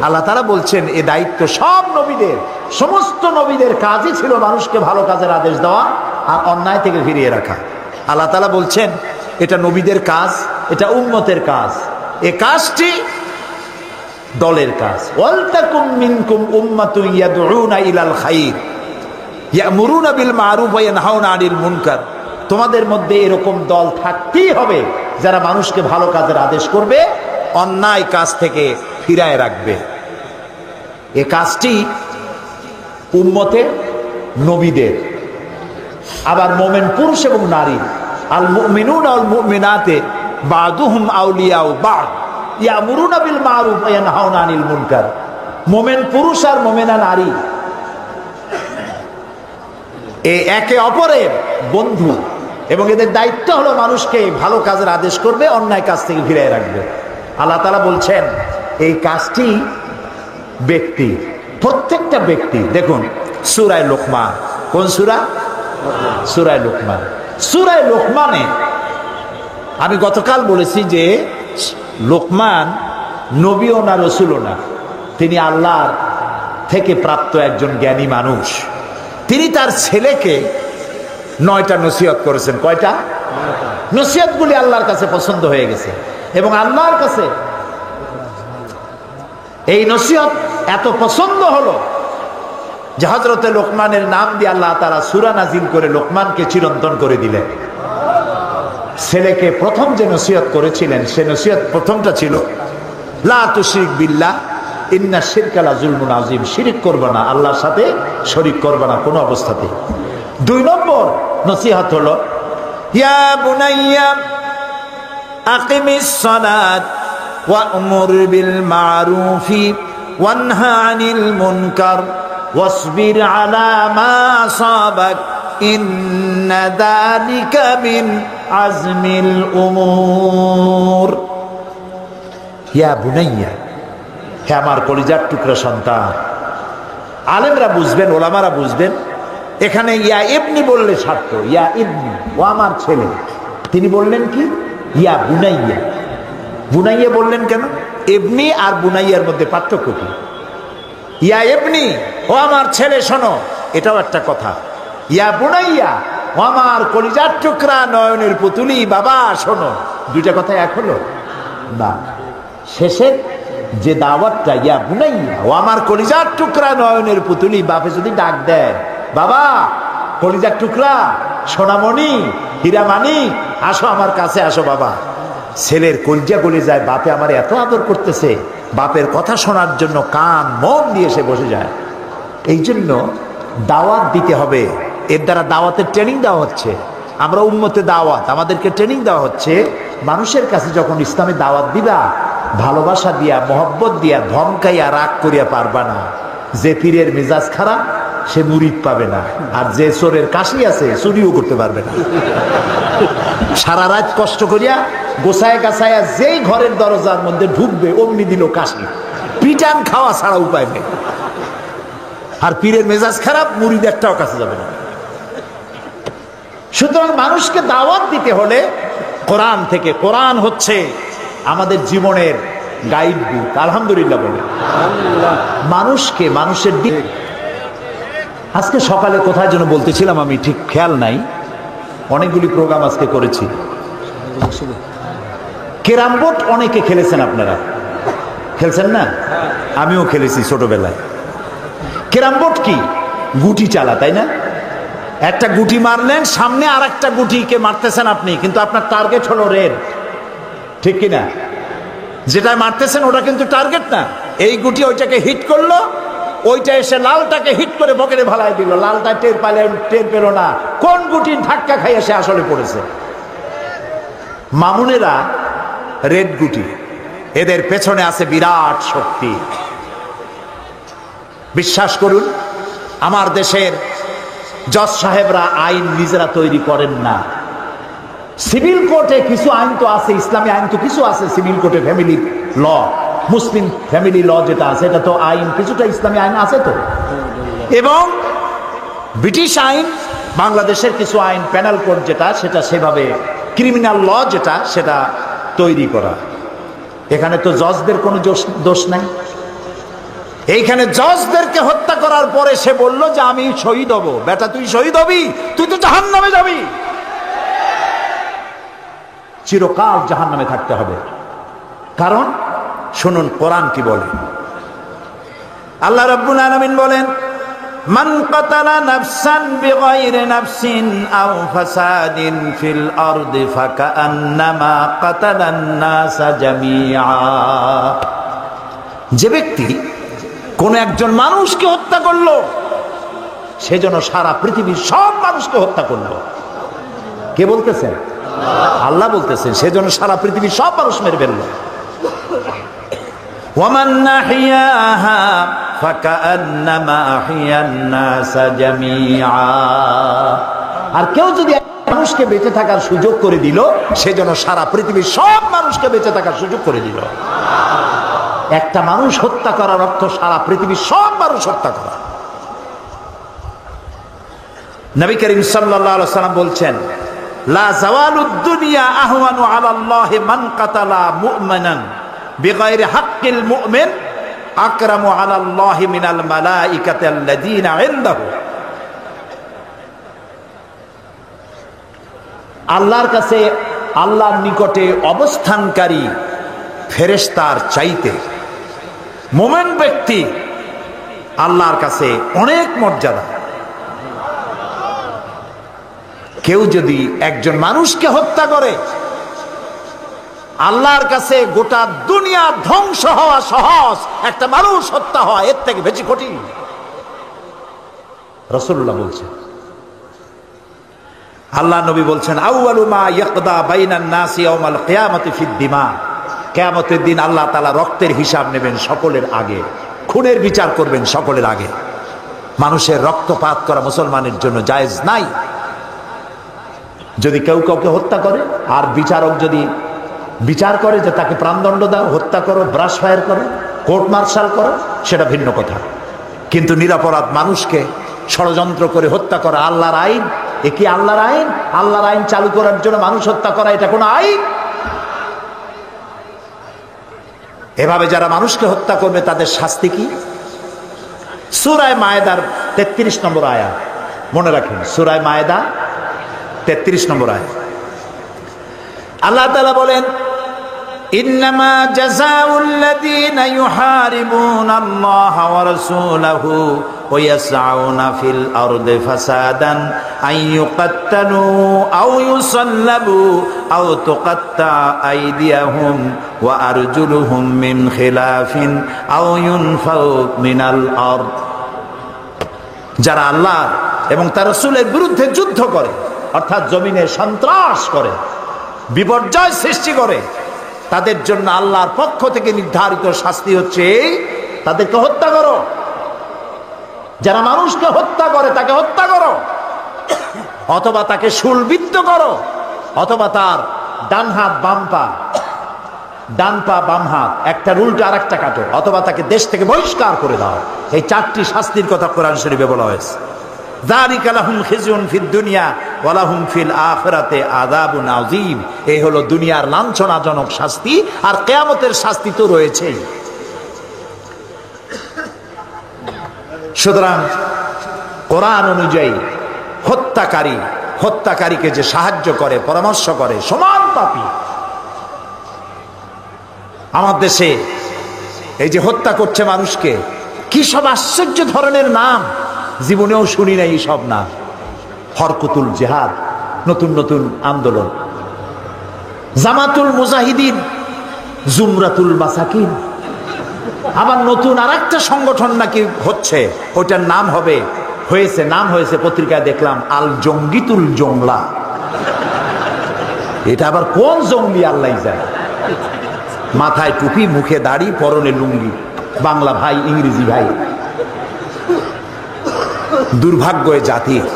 আল্লাহ তাআলা বলছেন, এই দায়িত্ব সব নবীদের, সমস্ত নবীদের কাজই ছিল মানুষকে ভালো কাজের আদেশ দেওয়া আর অন্যায় থেকে ফিরিয়ে রাখা। আল্লাহ তাআলা বলছেন, এটা নবীদের কাজ, এটা উম্মতের কাজ। এ কাজটি দলের কাজ। ওয়ালতাকুম মিনকুম উম্মাতুন ইয়াদউনা ইলাল খায়র ইয়ামুরুনা বিল মারুফ ওয়া ইয়ানহাউনা আনিল মুনকার। তোমাদের মধ্যে এরকম দল থাকতেই হবে যারা মানুষকে ভালো কাজের আদেশ করবে, অন্যায় কাজ থেকে ফিরায় রাখবে। এ কাজটি উম্মতে নবীদের, আবার মোমেন পুরুষ এবং নারী। আল মুমিনুনা ওয়াল মুমিনাতে বাদুহুম আউলিয়াউ বাদ ইয়ামুরুনা বিল মারুফ ওয়া ইয়ানহাউনা আনিল মুনকার। মোমেন পুরুষ আর মোমেনা নারী একে অপরের বন্ধু, এবং এদের দায়িত্ব হলো মানুষকে ভালো কাজের আদেশ করবে, অন্যায় কাজ থেকে ফিরিয়ে রাখবে। আল্লাহ তাআলা বলছেন এই কাজটি ব্যক্তি, প্রত্যেকটা ব্যক্তি। দেখুন সূরা লোকমান, কোন সূরা? সূরা লোকমান। সূরা লোকমানে আমি গতকাল বলেছি যে লোকমান নবীও না রসুলও না, তিনি আল্লাহর থেকে প্রাপ্ত একজন জ্ঞানী মানুষ। তিনি তার ছেলেকে 9টা নসিহত করেছেন। কয়টা? নসিহতগুলি আল্লাহর কাছে পছন্দ হয়ে গেছে, এবং আল্লাহর কাছে এই নসিহত এত পছন্দ হলো যে হযরতে লোকমানের নাম দিয়ে আল্লাহ তাআলা সূরা নাজিল করে লোকমানকে চিরন্তন করে দিলেন। ছেলেকে প্রথম যে নসিহত করেছিলেন সে নসিহত প্রথমটা ছিল লা তুশরিক বিল্লাহ ইন্না শিরকা লাযুলমুন আযীম। শিরক করবে না, আল্লাহর সাথে শরীক করবে না কোনো অবস্থাতেই। 2 নম্বর নসিহত হলো ইয়া বুনাইয়া আকিমিস সালাত ওয়া'মুর বিল মা'রুফি ওয়ানহা আনিল মুনকার ওয়াসবির আলা মা আসাবাক ইন্না যালিকা মিন আজমিল উমুর। ইয়া বুনাইয়া, হে আমার কলিজার টুকরা সন্তান। আলেমরা বুঝবেন, ওলামারা বুঝবেন, এখানে ইয়া ইবনি বললে সার্থ, ইয়া ইবনি, ও আমার ছেলে। তিনি বললেন কি ইয়া বুনাইয়া। বুনাইয়া বললেন কেন? ইবনি আর বুনাইয়ার মধ্যে পার্থক্য কি? ইয়া ইবনি, ও আমার ছেলে শোনো, এটাও একটা কথা। ইয়া বুনাইয়া, ও আমার কলিজার টুকরা নয়নের পুতুলি বাবা শোনো, দুইটা কথা এক হলো না। শেষের যে দাওয়াতটা ইয়া বুনাইয়া, ও আমার কলিজার টুকরা নয়নের পুতুলি, বাপে যদি ডাক দেয় বাবা কলিজার টুকরা সোনামণি হীরামানি আসো আমার কাছে আসো বাবা, ছেলের কলিজা গলে যায়, বাপে আমার এত আদর করতেছে, বাপের কথা শোনার জন্য কান মন দিয়ে সে বসে যায়। এই জন্য দাওয়াত দিতে হবে, এর দ্বারা দাওয়াতের ট্রেনিং দেওয়া হচ্ছে। আমরা উম্মতে দাওয়াত, আমাদেরকে ট্রেনিং দেওয়া হচ্ছে। মানুষের কাছে যখন ইসলামে দাওয়াত দিবা, ভালোবাসা দিয়া মহব্বত দিয়া ধমকাইয়া রাগ করিয়া পারবা না। যে পীরের মেজাজ খারাপ সে মুরিদ পাবে না, আর যে চোরের কাশি আছে চুরিও করতে পারবে না। সারা রাত কষ্ট করিয়া গোছায় গাছায়া যেই ঘরের দরজার মধ্যে ঢুকবে অমনি দিল কাশি, পিটান খাওয়া ছাড়া উপায় নেই। আর পীরের মেজাজ খারাপ, মুরিদ একটাও কাছে যাবে না। সুতরাং মানুষকে দাওয়াত দিতে হলে কোরআন থেকে, কোরআন হচ্ছে আমাদের জীবনের গাইড বুক। আলহামদুলিল্লাহ বলে মানুষকে, মানুষের দিক। আজকে সকালে কোথায় যেন বলতেছিলাম আমি, ঠিক খেয়াল নাই, অনেকগুলি প্রোগ্রাম আজকে করেছি। ক্যারাম বোর্ড অনেকে খেলেছেন, আপনারা খেলছেন না? আমিও খেলেছি ছোটবেলায়। ক্যারাম বোর্ড কি? গুটি চালা, তাই না? একটা গুটি মারলেন, সামনে আর একটা গুটিকে মারতেছেন আপনি, কিন্তু আপনার টার্গেট হলো রেড, ঠিক কিনা? যেটা মারতেছেন ওটা কিন্তু টার্গেট না। এই গুটি ওইটাকে হিট করলো, ওইটা এসে লালটাকে হিট করে পকেটে ভালাই দিল, লালটা টের পেল না কোন গুটির ধাক্কা খাইয়ে সে আসলে পড়েছে। মামুনেরা রেড গুটি, এদের পেছনে আছে বিরাট শক্তি। বিশ্বাস করুন, আমার দেশের জজ সাহেবরা আইন নিজেরা তৈরি করেন না। সিভিল কোর্টে কিছু আইন তো আছে, ইসলামী আইন তো কিছু আছে সিভিল কোর্টে, ফ্যামিলি ল, মুসলিম ফ্যামিলি ল যেটা আছে এটা তো আইন, কিছুটা ইসলামী আইন আছে তো। এবং ব্রিটিশ আইন, বাংলাদেশের কিছু আইন, প্যানাল কোড যেটা, সেটা সেভাবে ক্রিমিনাল ল যেটা, সেটা তৈরি করা। এখানে তো জজদের কোনো দোষ নাই। এইখানে জজদেরকে হত্যা করার পরে সে বলল যে আমি শহীদ হব। বেটা তুই শহীদ হবি? তুই তো জাহান্নামে যাবি, চিরকাল জাহান্নামে থাকতে হবে। কারণ শুনুন কোরআন কি বলে। আল্লাহ রাব্বুল আলামিন বলেন, মান কাতালা নাফসান বিগাইরি নাফসিন আও ফাসাদিন ফিল আরদি ফাকান্নামা কাতালান নাসা জামিআ। যে ব্যক্তি কোন একজন মানুষকে হত্যা করলো, সেজন্য সারা পৃথিবীর সব মানুষকে হত্যা করলো। কে বলতেছেন? আল্লাহ বলতেছেন, সেজন্য সারা পৃথিবীর সব মানুষ মেরে ফেললো। ওয়ামান নাহিয়াহা ফাকান্নামা আহইয়ান নাসা জামিআ। আর কেউ যদি মানুষকে বেঁচে থাকার সুযোগ করে দিল, সেজন্য সারা পৃথিবীর সব মানুষকে বেঁচে থাকার সুযোগ করে দিল। একটা মানুষ হত্যা করার অর্থ সারা পৃথিবীর সব মানুষ হত্যা করা। নবী করিম সাল্লাল্লাহু আলাইহি ওয়াসাল্লাম বলছেন, লা জাওয়ালুদ দুনিয়া আহওয়ানু আলাল্লাহি মান কাতালা মুমিনান বিগাইরি হাক্কিল মুমিন আকরামু আলাল্লাহি মিনাল মালাইকাতি আল্লাযীনা ইনদাহু। আল্লাহর কাছে, আল্লাহর নিকটে অবস্থানকারী ফেরেশতার চাইতে মুমিন ব্যক্তি আল্লাহর কাছে অনেক মর্যাদা। কেউ যদি একজন মানুষকে হত্যা করে, আল্লাহর কাছে গোটা দুনিয়া ধ্বংস হওয়া সহজ, একটা মানুষ হত্যা হওয়া এর থেকে বেশি কঠিন। রাসূলুল্লাহ বলছেন, আল্লাহ নবী বলছেন, আউয়ালু মা ইয়াকদা বাইনান নাসি ইয়াউমাল কিয়ামাতি ফিদ দিমা। কিয়ামতের দিন আল্লাহ তাআলা রক্তের হিসাব নেবেন সকলের আগে, খুনের বিচার করবেন সকলের আগে। মানুষের রক্তপাত করা মুসলমানের জন্য জায়েজ নাই। যদি কেউ কাউকে হত্যা করে আর বিচারক যদি বিচার করে যে তাকে প্রাণদণ্ড দাও, হত্যা করো, ব্রাশ ফায়ার করো, কোর্ট মার্শাল করো, সেটা ভিন্ন কথা। কিন্তু নিরপরাধ মানুষকে ষড়যন্ত্র করে হত্যা করা আল্লাহর আইন। এ কি আল্লাহর আইন? আল্লাহর আইন চালু করার জন্য মানুষ হত্যা করা এটা কোনো আইন? এভাবে যারা মানুষকে হত্যা করবে তাদের শাস্তি কি? সূরা মায়েদার 33 নম্বর আয়াত মনে রাখেন। সূরা মায়েদা 33 নম্বর আয়াত আল্লাহ তাআলা বলেন, ইন্নামা জাযাউল্লাযীনা ইউহারিবুনাল্লাহা ওয়া রাসূলাহু ওয়া ইয়াসআউনা ফিল আরদি ফাসাদান আন ইউকাত্তালু আও ইউসাল্লাবু আও তুকাত্তা আইদিয়াহুম ওয়া আরজুলুহুম মিন খিলাফিন আও ইউনফাউ মিনাল আরদ। যারা আল্লাহ এবং তার রাসূলের বিরুদ্ধে যুদ্ধ করে, অর্থাৎ জমিনে সন্ত্রাস করে, বিপর্যয় সৃষ্টি করে, তাদের জন্য আল্লাহর পক্ষ থেকে নির্ধারিত শাস্তি হচ্ছে এই, তাদেরকে হত্যা করো। যারা মানুষকে হত্যা করে তাকে হত্যা করো, অথবা তাকে শূলবিদ্ধ করো, অথবা তার ডান হাত বাম পা, ডান পা বাম হাত একটা উল্টো আর একটা কাটো, অথবা তাকে দেশ থেকে বহিষ্কার করে দাও। এই 4টি শাস্তির কথা কোরআন শরীফে বলা হয়েছে। যালিকা লাহুম খিজুন ফিদ দুনিয়া ওয়া লাহুম ফিল আখিরাতি আযাবুন আযীম। এই হলো দুনিয়ার লাঞ্ছনাজনক শাস্তি, আর কিয়ামতের শাস্তি তো রয়েছেই। সুতরাং কোরআন অনুযায়ী হত্যাকারীকে যে সাহায্য করে, পরামর্শ করে, সমান পাপী। আমার দেশে এই যে হত্যা করছে মানুষকে, কি সব আশ্চর্য ধরনের নাম, জীবনেও শুনি নাই এই সব নাম। হরকতুল জিহাদ, নতুন নতুন আন্দোলন, জামাতুল মুজাহিদিন, জুমরাতুল মাসাকিন, আবার নতুন আরেকটা সংগঠন নাকি হচ্ছে, ওইটার নাম হয়েছে পত্রিকায় দেখলাম আল জঙ্গিতুল জংলা। এটা আবার কোন জঙ্গলি আল্লাহ জানে। মাথায় টুপি, মুখে দাড়ি, পরনে লুঙ্গি, বাংলা ভাই, ইংরেজি ভাই। দুর্ভাগ্য এ জাতির।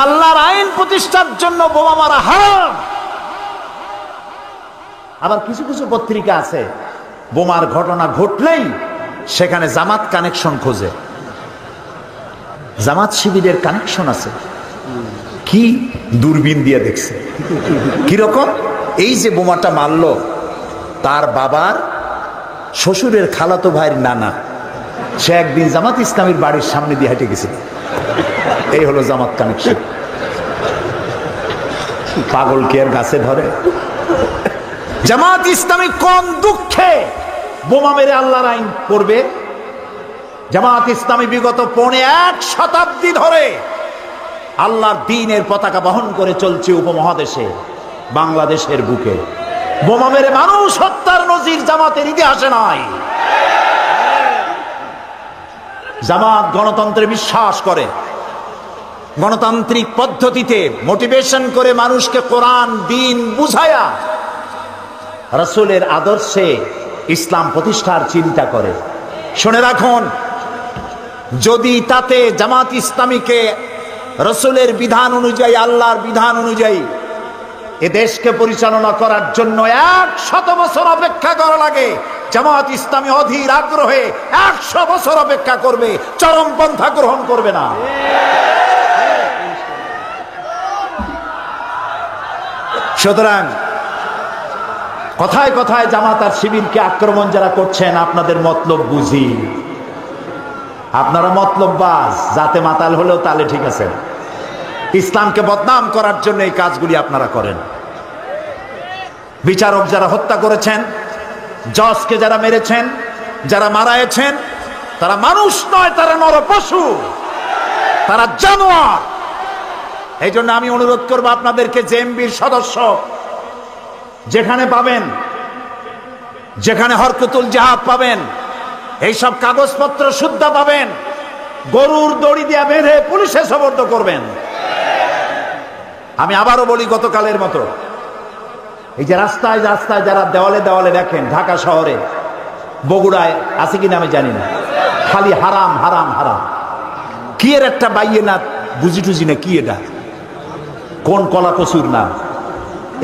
আল্লাহর আইন প্রতিষ্ঠার জন্য বোমা মারা হারাম। আবার কিছু কিছু পত্রিকা আছে, বোমার ঘটনা ঘটলেই সেখানে জামাত কানেকশন খোঁজে, জামাত শিবিরের কানেকশন আছে। কি দূরবীন দিয়ে দেখছে কিরকম। এই যে বোমাটা মারলো, তার বাবার শ্বশুরের খালাতো ভাইয়ের নানা, সে একদিন জামাত ইসলামীর বাড়ির সামনে দিয়ে হেঁটে গেছিল। এই হলো জামাত কানেকশন। পাগল কি আর গাছে ধরে? জামাত ইসলামী কোন দুঃখে বোমা মেরে আল্লাহর আইন করবে? জামাত ইসলামী বিগত 1.5 শতাব্দী ধরে আল্লাহর দ্বীনের পতাকা বহন করে চলছে উপমহাদেশে, বাংলাদেশের বুকে। বোমা মেরে মানুষ হত্যার নজির জামাতের ইতিহাসে নাই। জামাত গণতন্ত্রে বিশ্বাস করে, গণতান্ত্রিক পদ্ধতিতে মোটিভেশন করে মানুষকে কোরআন দ্বীন বুঝায়া রাসূলের আদর্শে ইসলাম প্রতিষ্ঠার চিন্তা করে। শুনে রাখুন, যদি তাতে জামাত ইসলামীকে রাসূলের বিধান অনুযায়ী, আল্লাহর বিধান অনুযায়ী এ দেশকে পরিচালনা করার জন্য 100 বছর অপেক্ষা করা লাগে, জামাত ইসলামী অধীর আগ্রহে 100 বছর অপেক্ষা করবে, চরমপন্থা গ্রহণ করবে না। সুতরাং কথায় কথায় জামাত আর শিবিরকে আক্রমণ যারা করছেন, আপনাদের মতলব বুঝি। আপনারা মতলববাজ, যাতে মাতাল হলেও তালে ঠিক আছে। ইসলামকে বদনাম করার জন্য এই কাজগুলি আপনারা করেন। বিচারক যারা হত্যা করেছেন, জজকে যারা মেরেছেন, যারা মারায়েছেন, তারা মানুষ নয়, তারা নরপশু, তারা জানোয়ার। এই জন্য আমি অনুরোধ করবো আপনাদেরকে, জেএমবির সদস্য যেখানে পাবেন, যেখানে হরকতুল জিহাদ পাবেন, এইসব কাগজপত্র শুদ্ধ পাবেন, গরুর দড়ি দিয়ে বেঁধে পুলিশে সোপর্দ করবেন। আমি আবারও বলি, গতকালের মতো এই যে রাস্তায় রাস্তায় যারা দেওয়ালে দেওয়ালে দেখেন, ঢাকা শহরে, বগুড়ায় আছে কিনা আমি জানি না, খালি হারাম হারাম হারাম, কি এর একটা বাইয়ে না বুঝি টুজি না, কি এটা কোন কলা কচুর নাম?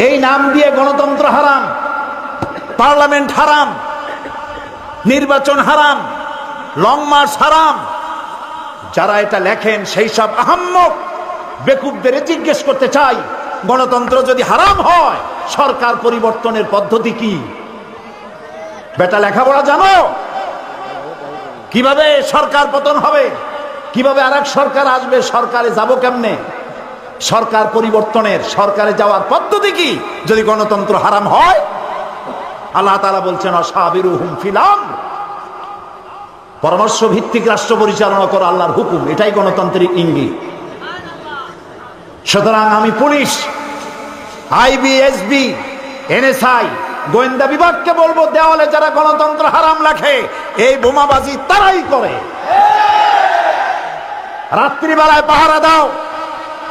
এই নাম দিয়ে গণতন্ত্র হারাম, পার্লামেন্ট হারাম, নির্বাচন হারাম, লং মার্চ হারাম। যারা এটা লেখেন সেই সব আহাম্মক বেকুবদের জিজ্ঞেস করতে চাই, গণতন্ত্র যদি হারাম হয়, সরকার পরিবর্তনের পদ্ধতি কি? বেটা লেখাপড়া জানো? কিভাবে সরকার পতন হবে, কিভাবে আরেক সরকার আসবে, সরকারে যাব কেমনে, সরকার পরিবর্তনের, সরকারে যাওয়ার পদ্ধতি কি যদি গণতন্ত্র হারাম হয়? আল্লাহ তাআলা বলছেন, অসাবিরুহুম ফিল আমর, পরামর্শ ভিত্তিক রাষ্ট্র পরিচালনা করা আল্লাহর হুকুম, এটাই গণতান্ত্রিক ইঙ্গিত। সুতরাং আমি পুলিশ, আইবিএসবি, এনএসআই, গোয়েন্দা বিভাগকে বলবো, দেওয়ালে যারা গণতন্ত্র হারাম লেখে, এই বোমাবাজি তারাই করে। রাত্রিবেলায় পাহারা দাও,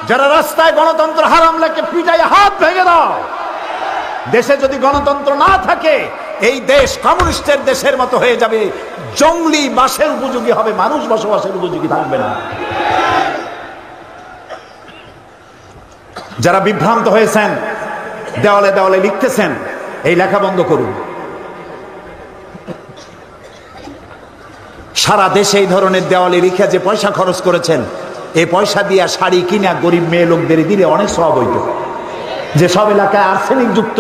যারা রাস্তায় গণতন্ত্র হারাম লেখে পিটাই হাত ভেঙে দাও। দেশে যদি গণতন্ত্র না থাকে, এই দেশ কমিউনিস্টের দেশের মতো হয়ে যাবে, জঙ্গলি বাসের উপযোগী হবে, মানুষ বসবাসের উপযোগী থাকবে না। যারা বিভ্রান্ত হয়েছেন, দেওয়ালে দেওয়ালে লিখতেছেন, এই লেখা বন্ধ করুন। সারা দেশে এই ধরনের দেওয়ালে লিখে যে পয়সা খরচ করেছেন, এই পয়সা দিয়ে শাড়ি কিনা গরিব মেয়ে লোকদের দিলে অনেক সওয়াব হইত। যে সব এলাকায় আর্সেনিক যুক্ত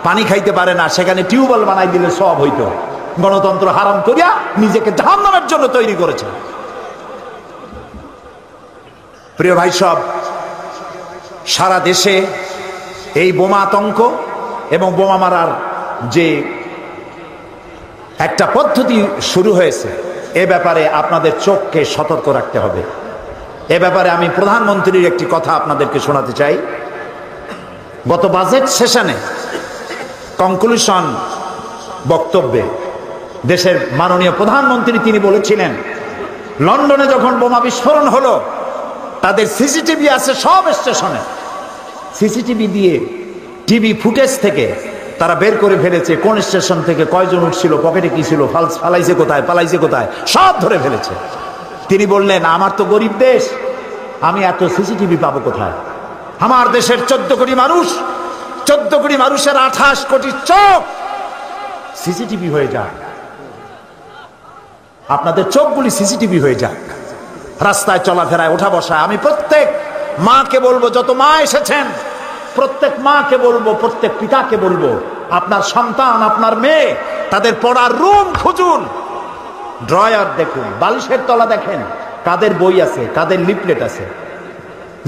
পানি খাইতে পারে না, সেখানে টিউবওয়েল বানাই দিলে সওয়াব হইত। গণতন্ত্র হারাম করিয়া নিজেকে জাহান্নামের জন্য তৈরি করেছে। প্রিয় ভাই সব, সারা দেশে এই বোমা আতঙ্ক এবং বোমা মারার যে একটা পদ্ধতি শুরু হয়েছে, এ ব্যাপারে আপনাদের চোখকে সতর্ক রাখতে হবে। এ ব্যাপারে আমি প্রধানমন্ত্রীর একটি কথা আপনাদেরকে শোনাতে চাই। গত বাজেট সেশনে কনক্লুশন বক্তব্যে দেশের মাননীয় প্রধানমন্ত্রী তিনি বলেছিলেন, লন্ডনে যখন বোমা বিস্ফোরণ হলো, তাদের সিসিটিভি আছে সব স্টেশনে, সিসিটিভি দিয়ে টিভি ফুটেজ থেকে তারা বের করে ফেলেছে কোন স্টেশন থেকে কয়জন উঠছিল, পকেটে কি ছিল, ফালাইছে কোথায়, পালাইছে কোথায়, সব ধরে ফেলেছে। তিনি বললেন, আমার তো গরিব দেশ, আমি এত সিসিটিভি পাবো কোথায়? আমার দেশের 14 কোটি মানুষ, 14 কোটি মানুষের 28 কোটি চোখ সিসিটিভি হয়ে যাক, আপনাদের চোখগুলি সিসিটিভি হয়ে যাক, রাস্তায় চলাফেরায় ওঠা বসায়। আমি প্রত্যেক মাকে বলবো, যত মা এসেছেন, প্রত্যেক মাকে বলবো, প্রত্যেক পিতাকে বলবো, আপনার সন্তান, আপনার মেয়ে, তাদের পড়ার রুম খুঁজুন, ড্রয়ার দেখুন, বালিশের তলা দেখেন, কাদের বই আছে, কাদের লিফলেট আছে।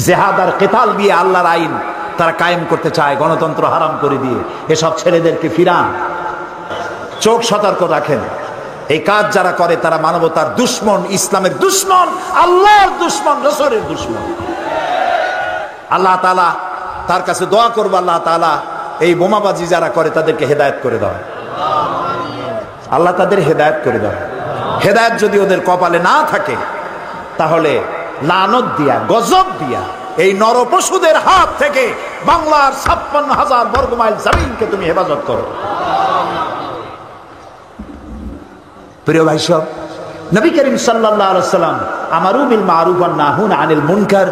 জেহাদ আর কেতাল দিয়ে আল্লাহর আইন তারা কায়েম করতে চায়, গণতন্ত্র হারাম করে দিয়ে। এসব ছেলেদেরকে ফিরান, চোখ সতর্ক রাখেন। এই কাজ যারা করে তারা মানবতার দুশ্মন, ইসলামের দুশ্মন, আল্লাহর দুশ্মন, রাসূলের দুশ্মন। আল্লাহ তাআলা তার কাছে দোয়া করব, আল্লাহ তাআলা এই বোমাবাজি যারা করে তাদেরকে হেদায়েত করে দাও, আল্লাহ তাদের হেদায়েত করে দাও। হেদায়েত যদি ওদের কপালে না থাকে তাহলে লানত দিয়া, গজব দিয়া এই নরপশুদের হাত থেকে বাংলার 56,000 বর্গমাইল জমিনকে তুমি হেফাজত করো। প্রিয় ভাই সব, নবী করিম সাল্লাল্লাহু আলাইহি ওয়াসাল্লাম আমারু বিল মারুফ ওয়া নাহুন আনিল মুনকার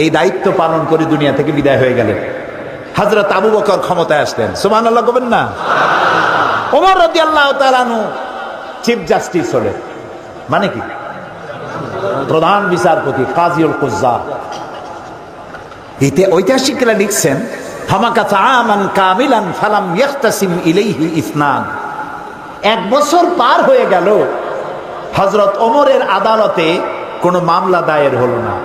এই দায়িত্ব পালন করে দুনিয়া থেকে বিদায় হয়ে গেলেন। হযরত আবু বকর ক্ষমতায় আসলেন, সুবহানাল্লাহ বলবেন না? ওমর রাদিয়াল্লাহু তাআলা আনহু চিফ জাস্টিস হলেন, মানে কি প্রধান বিচারপতি, কাজীউল কুজ্জা। ঐতিহাসিকরা লিখছেন হামাকাতা আমান কামিলান ফালাম ইয়াখতাসিম ইলাইহি ইসনান। 1 বছর পার হয়ে গেল, হযরত ওমরের আদালতে কোনো মামলা দায়ের হলো না।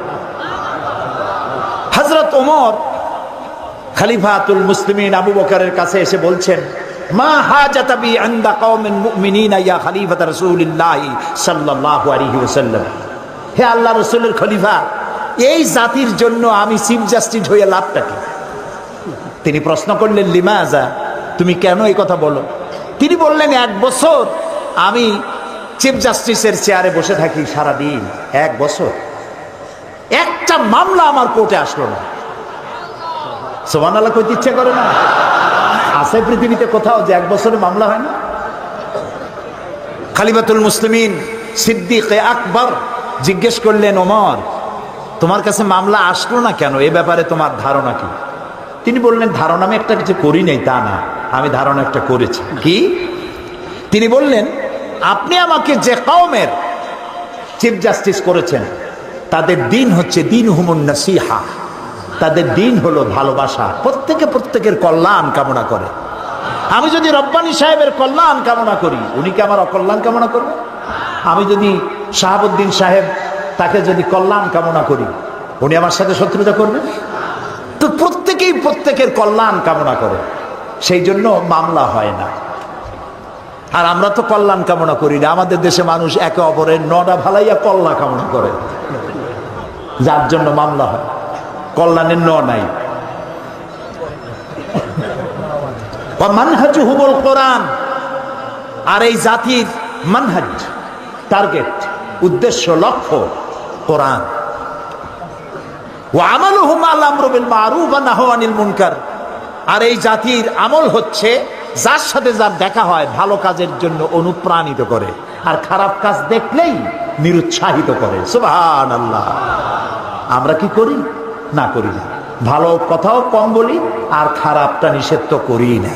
হযরত ওমর খলিফাতুল মুসলিমিন আবু বকরের কাছে এসে বলছেন, মা হাজাতা বি ইনদা কওমিন মুমিনিনা ইয়া খলিফাত রাসূলিল্লাহ সাল্লাল্লাহু আলাইহি ওয়াসাল্লাম। হে আল্লাহ রাসূলের খলিফা, এই জাতির জন্য আমি চিফ জাস্টিস হয়ে লাভটা কি? তিনি প্রশ্ন করলেন, লিমাজা, তুমি কেন এই কথা বলো? তিনি বললেন, 1 বছর আমি চিফ জাস্টিসের চেয়ারে বসে থাকি সারাদিন, 1 বছর একটা মামলা আমার কোর্টে আসলো না। সুবহানাল্লাহ কইতে ইচ্ছা করে না? আছে পৃথিবীতে কোথাও যে 1 বছরে মামলা হয় না? খলিফাতুল মুসলিমিন সিদ্দিক আকবর জিজ্ঞেস করলেন, ওমর তোমার কাছে মামলা আসলো না কেন, এ ব্যাপারে তোমার ধারণা কি? তিনি বললেন, ধারণা আমি একটা কিছু করি নাই তা না, আমি ধারণা একটা করেছি। কি? তিনি বললেন, আপনি আমাকে যে কওমের চিফ জাস্টিস করেছেন তাদের দিন হচ্ছে দীনহুমুন নাসিহা, তাদের দিন হলো ভালোবাসা, প্রত্যেকের কল্যাণ কামনা করে। আমি যদি রব্বানী সাহেবের কল্যাণ কামনা করি, উনি কি আমার অকল্যাণ কামনা করবে? আমি যদি শাহাবুদ্দিন সাহেব তাকে যদি কল্যাণ কামনা করি, উনি আমার সাথে শত্রুতা করবে? তো প্রত্যেকের কল্যাণ কামনা করে, সেই জন্য মামলা হয় না। আর আমরা তো কল্যাণ কামনা করি না। আমাদের দেশে মানুষ একে অপরের নডা ভালাইয়া কল্যাণ কামনা করে, যার জন্য মামলা হয়। কল্যাণের ন নাই। মানহাজুহুমুল কোরআন, আর এই জাতির মানহাজ, টার্গেট, উদ্দেশ্য, লক্ষ্য কোরআন। ওয়া আমালুহুম আল আমরু বিল মারুফ ওয়া নাহয়ু আনিল মুনকার, আর এই জাতির আমল হচ্ছে যার সাথে যার দেখা হয় ভালো কাজের জন্য অনুপ্রাণিত করে, আর খারাপ কাজ দেখলেই নিরুৎসাহিত করে। সুবহানাল্লাহ। আমরা কি করি? না, করি না। ভালো কথাও কম বলি, আর খারাপটা নিষেধ তো করি না।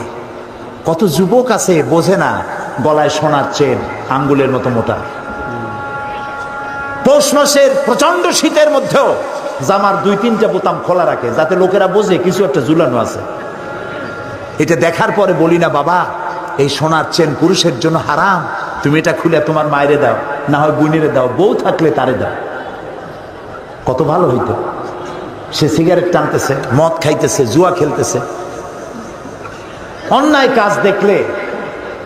কত যুবক আছে বোঝে না গলায় সোনার চেন আঙ্গুলের মতো মোটা, পৌষ মাসের প্রচন্ড শীতের মধ্যেও জামার 2-3টা বোতাম খোলা রাখে যাতে লোকেরা বোঝে কিছু একটা ঝুলানো আছে। এটা দেখার পরে বলি না, বাবা এই সোনার চেন পুরুষের জন্য হারাম, তুমি এটা খুলে তোমার মায়েরে দাও, না হয় বোনেরে দাও, বউ থাকলে তারে দাও। কত ভালো হইতো। সে সিগারেট টানতেছে, মদ খাইতেছে, জুয়া খেলতেছে। অন্যায় কাজ দেখলে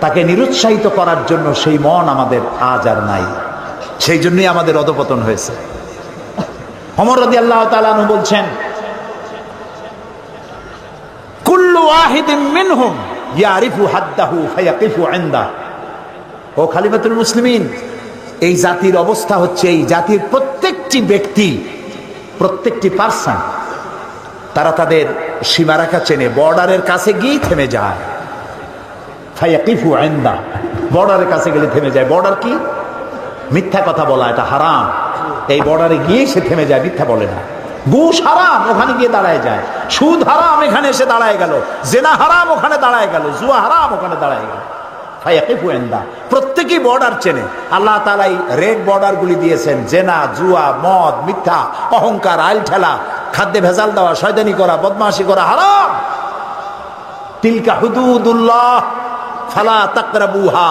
তাকে নিরুৎসাহিত করার জন্য সেই মন আমাদের আজ আর নাই। সেই জন্যই আমাদের অধপতন হয়েছে। ওমর রাদিয়াল্লাহু তাআলা আনহু বলছেন, কুল্লু ওয়াহিদিন মিনহুম ইয়ারিফু হাদ্দাহু ফায়াকিফু ইনদা। ও খলিফাতুল মুসলিমিন, এই জাতির অবস্থা হচ্ছে, এই জাতির প্রত্যেকটি ব্যক্তি, প্রত্যেকটি পার্সন, তারা তাদের সীমারেখা চেনে, বর্ডারের কাছে গিয়ে থেমে যায়। ফায়াকিফু ইনদা, বর্ডারের কাছে গেলে থেমে যায়। বর্ডার কি? মিথ্যা কথা বলা, এটা হারাম। এই বর্ডারে গিয়ে সে থেমে যায়, মিথ্যা বলে না। ঘুষ হারাম, ওখানে গিয়ে দাঁড়ায় যায়। সুদ হারাম, এখানে এসে দাঁড়ায় গেল। জেনা হারাম, ওখানে দাঁড়ায় গেল। জুয়া হারাম, ওখানে দাঁড়ায় গেল। ফায়াকিফু ইনদা, প্রত্যেকেই বর্ডার চেনে। আল্লাহ তাআলা রেড বর্ডার গুলি দিয়েছেন। জেনা, জুয়া, মদ, মিথ্যা, অহংকার, আইল ঠেলা, খাদ্যে ভেজাল দেওয়া, শয়তানি করা, বদমাশি করা হারাম। তিলকা হুদুদুল্লাহ ফালা তাকরাবুহা,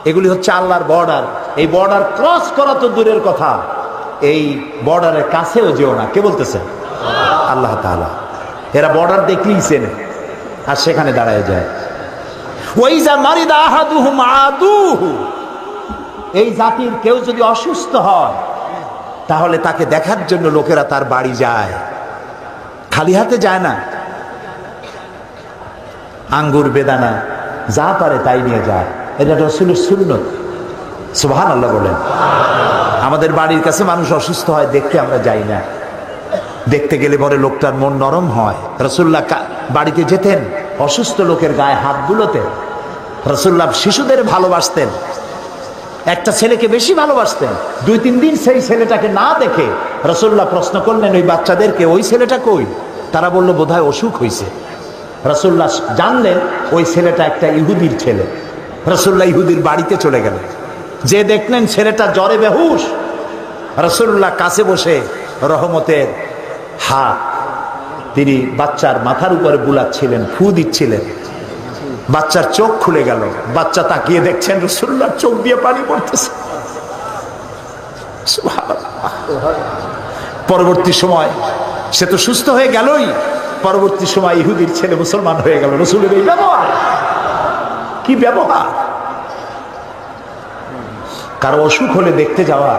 এগুলি হচ্ছে আল্লাহর বর্ডার। এই বর্ডার ক্রস করা তো দূরের কথা, এই বর্ডারের কাছেও যেও না। কে বলতেছে? আল্লাহ তাআলা। এরা বর্ডার দেখলেই চেনে, আর সেখানে দাঁড়ায় যায়। ওয়াইজা মারিদা আহাদুহুম আদুহু, এই জাতির কেউ যদি অসুস্থ হয় তাহলে তাকে দেখার জন্য লোকেরা তার বাড়ি যায়, খালি হাতে যায় না। আঙ্গুর, বেদানা যা পারে তাই নিয়ে যায়, এটা রাসূলের সুন্নাত। সুবহানাল্লাহ বলেন। আমাদের বাড়ির কাছে মানুষ অসুস্থ হয়, দেখতে আমরা যাই না। দেখতে গেলে পরে লোকটার মন নরম হয়। রাসূলুল্লাহ বাড়িতে যেতেন, অসুস্থ লোকের গায়ে হাত বুলোতেন। রাসূলুল্লাহ শিশুদের ভালোবাসতেন, একটা ছেলেকে বেশি ভালোবাসতেন। 2-3 দিন সেই ছেলেটাকে না দেখে রাসূলুল্লাহ প্রশ্ন করলেন ওই বাচ্চাদেরকে, ওই ছেলেটা কই? তারা বলল বোধহয় অসুখ হয়েছে। রাসূলুল্লাহ জানলেন ওই ছেলেটা একটা ইহুদির ছেলে। রাসূলুল্লাহ ইহুদির বাড়িতে চলে গেলেন, যে দেখলেন ছেলেটা জ্বরে বেহুশ। রাসূলুল্লাহ কাছে বসে রহমতের হাত তিনি বাচ্চার মাথার উপরে বুলাচ্ছিলেন, ফু দিচ্ছিলেন। বাচ্চার চোখ খুলে গেল, বাচ্চা তাকিয়ে দেখছেন রাসূলুল্লাহর চোখ দিয়ে পানি পড়তেছে। পরবর্তী সময় সে তো সুস্থ হয়ে গেলই, পরবর্তী সময় ইহুদির ছেলে মুসলমান হয়ে গেল। রাসূলের এই ব্যবহার, কি ব্যবহার! কারো অসুখ হলে দেখতে যাওয়া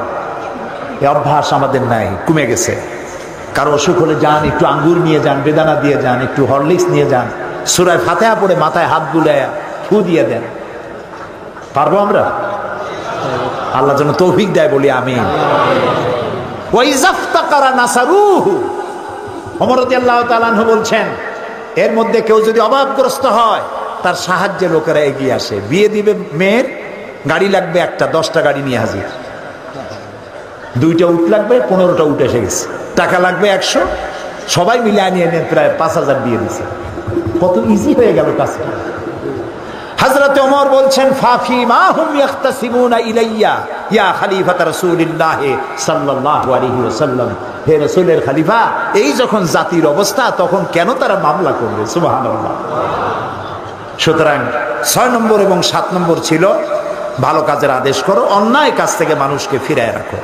এই অভ্যাস আমাদের নাই, কমে গেছে। কারো অসুখ হলে যান, একটু আঙ্গুর নিয়ে যান, বেদানা দিয়ে যান, একটু হরলিক্স নিয়ে যান, সূরা ফাতিহা পড়ে মাথায় হাত বুলায়া ফু দিয়ে দেন। পারবো আমরা? আল্লাহ যেন তৌফিক দেয়, বলি আমিন। ওয়াইজাফতাকারা নাসারুহু, ওমর রাদিয়াল্লাহু তাআলা আনহু বলছেন, এর মধ্যে কেউ যদি অভাবগ্রস্ত হয় তার সাহায্যে লোকেরা এগিয়ে আসে। বিয়ে দিবে মেয়ের, গাড়ি লাগবে একটা, 10টা গাড়ি নিয়ে হাজির। 2টা উট লাগবে, 15টা উট এসে গেছে। টাকা লাগবে 100, সবাই মিলে আনিয়ে নিয়ে প্রায় 5000 দিয়ে দিছে। কত ইজি হয়ে গেল কাজটা। হযরত ওমর বলছেন, ফাফি মা হুম ইয়াখতাসিমুনা ইলাইয়া ইয়া খলিফাত রাসূলিল্লাহ সাল্লাল্লাহু আলাইহি ওয়াসাল্লাম, হে রাসূলের খলিফা, এই যখন জাতির অবস্থা তখন কেন তারা মামলা করবে? সুবহানাল্লাহ। সুতরাং 6 নম্বর এবং 7 নম্বর ছিল ভালো কাজের আদেশ করো, অন্যায় কাজ থেকে মানুষকে ফিরায় রাখো।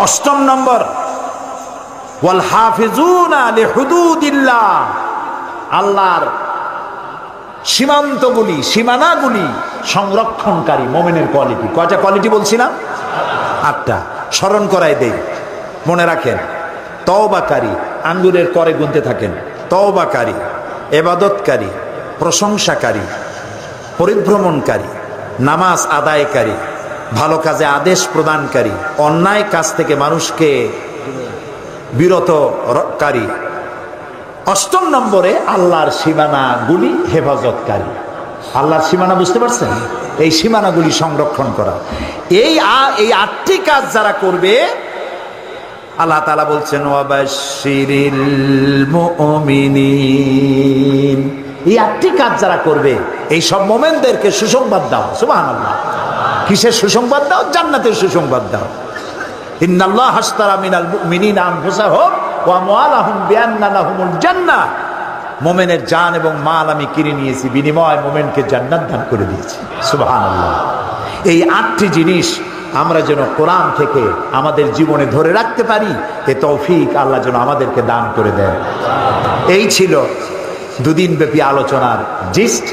8 নম্বর, ওয়াল হাফিজুনা লিহুদুদিল্লাহ, আল্লাহর সীমান্তগুলি, সীমানাগুলি সংরক্ষণকারী মুমিনের কোয়ালিটি। কয়টা কোয়ালিটি বলছিলাম? 8টা। স্মরণ করাই দেই, মনে রাখেন। তওবাকারী, আঙ্গুরের করে গুনতে থাকেন। তওবাকারী, ইবাদতকারী, প্রশংসাকারী, পরিভ্রমণকারী, নামাজ আদায়কারী, ভালো কাজে আদেশ প্রদানকারী, অন্যায় কাজ থেকে মানুষকে বিরতকারী। 8 নম্বরে আল্লাহর সীমানাগুলি হেফাজতকারী। আল্লাহর সীমানা বুঝতে পারছেন? এই সীমানাগুলি সংরক্ষণ করা। এই 8টি কাজ যারা করবে, আল্লাহ তাআলা বলছেন ওয়াবাশশিরিল মুমিনিন, এই 8টি কাজ যারা করবে এই সব মুমিনদেরকে সুসংবাদ দাও। সুবহানাল্লাহ। কিসের সুসংবাদ দাও? জান্নাতের সুসংবাদ দাও। ইন্নাল্লাহা আশতারা মিনাল মুমিনিনা আনফুসাহুম ওয়া আমওয়ালাহুম বিআন্না লাহুমুল জান্নাহ, মুমিনের জান এবং মাল আমি কিনে নিয়েছি, বিনিময়ে মুমিনকে জান্নাত দান করে দিয়েছি। সুবহানাল্লাহ। এই 8টি জিনিস আমরা যেন কোরআন থেকে আমাদের জীবনে ধরে রাখতে পারি, এ তৌফিক আল্লাহ যেন আমাদেরকে দান করে দেন। এই ছিল 2 দিন ব্যাপী আলোচনার জিস্ট।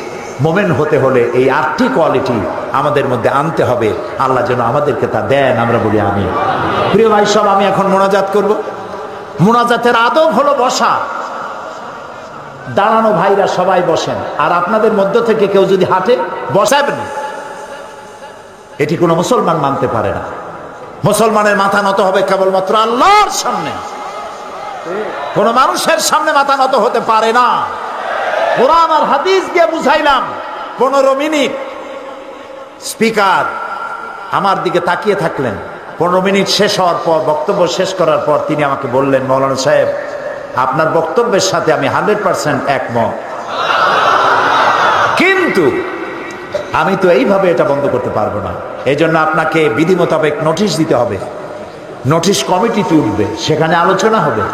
মোমেন হতে হলে এই 8টি কোয়ালিটি আমাদের মধ্যে আনতে হবে। আল্লাহ যেন আমাদেরকে তা দেন, আমরা বলি আমিন। প্রিয় ভাই সব, আমি এখন মোনাজাত করব। মোনাজাতের আদব হলো বসা। দাঁড়ানো ভাইরা সবাই বসেন, আর আপনাদের মধ্য থেকে কেউ যদি হাঁটে বসাবেন। এটি কোনো মুসলমান মানতে পারে না। মুসলমানের মাথা নত হবে কেবলমাত্র আল্লাহর সামনে, কোন মানুষের সামনে মাথা নত হতে পারে না। কোরআন আর হাদিস দিয়ে বুঝাইলাম। 15 মিনিট স্পিকার আমার দিকে তাকিয়ে থাকলেন। 15 মিনিট শেষ হওয়ার পর, বক্তব্য শেষ করার পর তিনি আমাকে বললেন, মৌলানা সাহেব, আপনার বক্তব্যের সাথে আমি 100% একমত, কিন্তু আমি তো এইভাবে এটা বন্ধ করতে পারবো না। এই জন্য আপনাকে বিধি মোতাবেক নোটিশ দিতে হবে। নোটিশ কমিটিতে উঠবে, সেখানে আলোচনা হবে,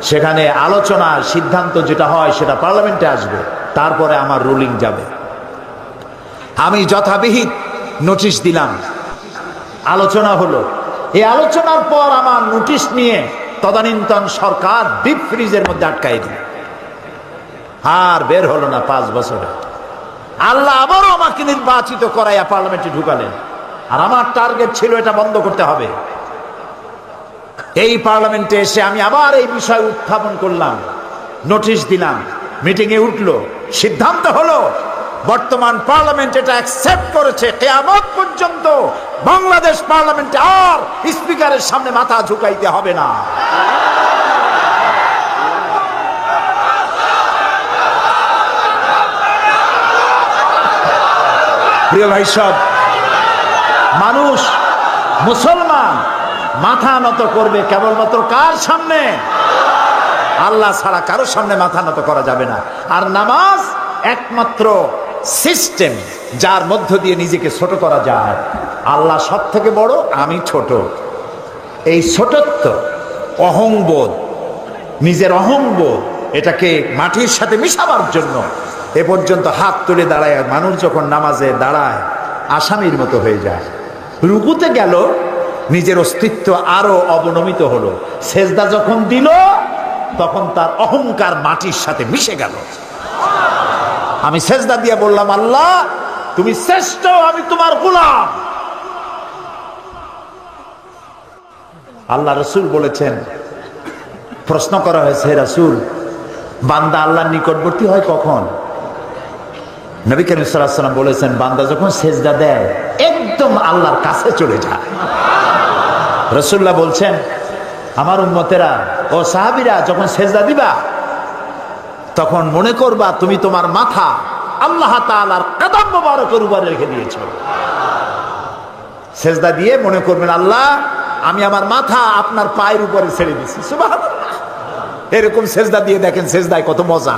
সেখানে আলোচনার সিদ্ধান্ত যেটা হয় সেটা পার্লামেন্টে আসবে, তারপরে আমার রুলিং যাবে। আমি যথাবিহিত নোটিশ দিলাম, আলোচনা হলো। এই আলোচনার পর আমার নোটিশ নিয়ে তদানীন্তন সরকার ডিপ ফ্রিজের মধ্যে আটকাই দিল, আর বের হলো না 5 বছরে। আল্লাহ আবারও আমাকে নির্বাচিত করাইয়া পার্লামেন্টে ঢুকালেন, আর আমার টার্গেট ছিল এটা বন্ধ করতে হবে। এই পার্লামেন্টে এসে আমি আবার এই বিষয় উত্থাপন করলাম, নোটিশ দিলাম, মিটিং এ উঠলো, সিদ্ধান্ত হলো বর্তমান পার্লামেন্ট এটা অ্যাকসেপ্ট করেছে, কিয়ামত পর্যন্ত বাংলাদেশ পার্লামেন্টে আর স্পিকারের সামনে মাথা ঝুঁকাইতে হবে না। প্রিয় ভাই সব, মানুষ মুসলমান মাথা নত করবে কেবলমাত্র কার সামনে? আল্লাহ ছাড়া কারোর সামনে মাথা নত করা যাবে না। আর নামাজ একমাত্র সিস্টেম যার মধ্য দিয়ে নিজেকে ছোট করা যায়। আল্লাহ সব থেকে বড়, আমি ছোট। এই ছোটত্ব, অহংবোধ, নিজের অহংবোধ, এটাকে মাটির সাথে মিশাবার জন্য এ পর্যন্ত হাত তুলে দাঁড়ায় মানুষ যখন নামাজে দাঁড়ায় আসামির মতো হয়ে যায়। রুকুতে গেল, নিজের অস্তিত্ব আরো অবনমিত হলো। সেজদা যখন দিল তখন তার অহংকার মাটির সাথে মিশে গেল। আমি সেজদা দিয়ে বললাম, আল্লাহ তুমি শ্রেষ্ঠ, আমি তোমার গোলাম। আল্লাহ রসুল বলেছেন, প্রশ্ন করা হয়েছে, হে রাসূল, বান্দা আল্লাহর নিকটবর্তী হয় কখন? নবী করিম সাল্লাল্লাহু আলাইহি ওয়াসাল্লাম বলেছেন, বান্দা যখন সেজদা দেয় একদম আল্লাহর কাছে চলে যায়। রাসূলুল্লাহ বলছেন, আমার উম্মতেরা ও সাহাবীরা যখন সেজদা দিবা তখন মনে করবা তুমি তোমার মাথা আল্লাহ তাআলার কদম মোবারকের উপরে রেখে দিয়েছো। সেজদা দিয়ে মনে করবেন, আল্লাহ আমি আমার মাথা আপনার পায়ের উপরে ছেড়ে দিছি। সুবহানাল্লাহ। এরকম সেজদা দিয়ে দেখেন, সেজদায় কত মজা।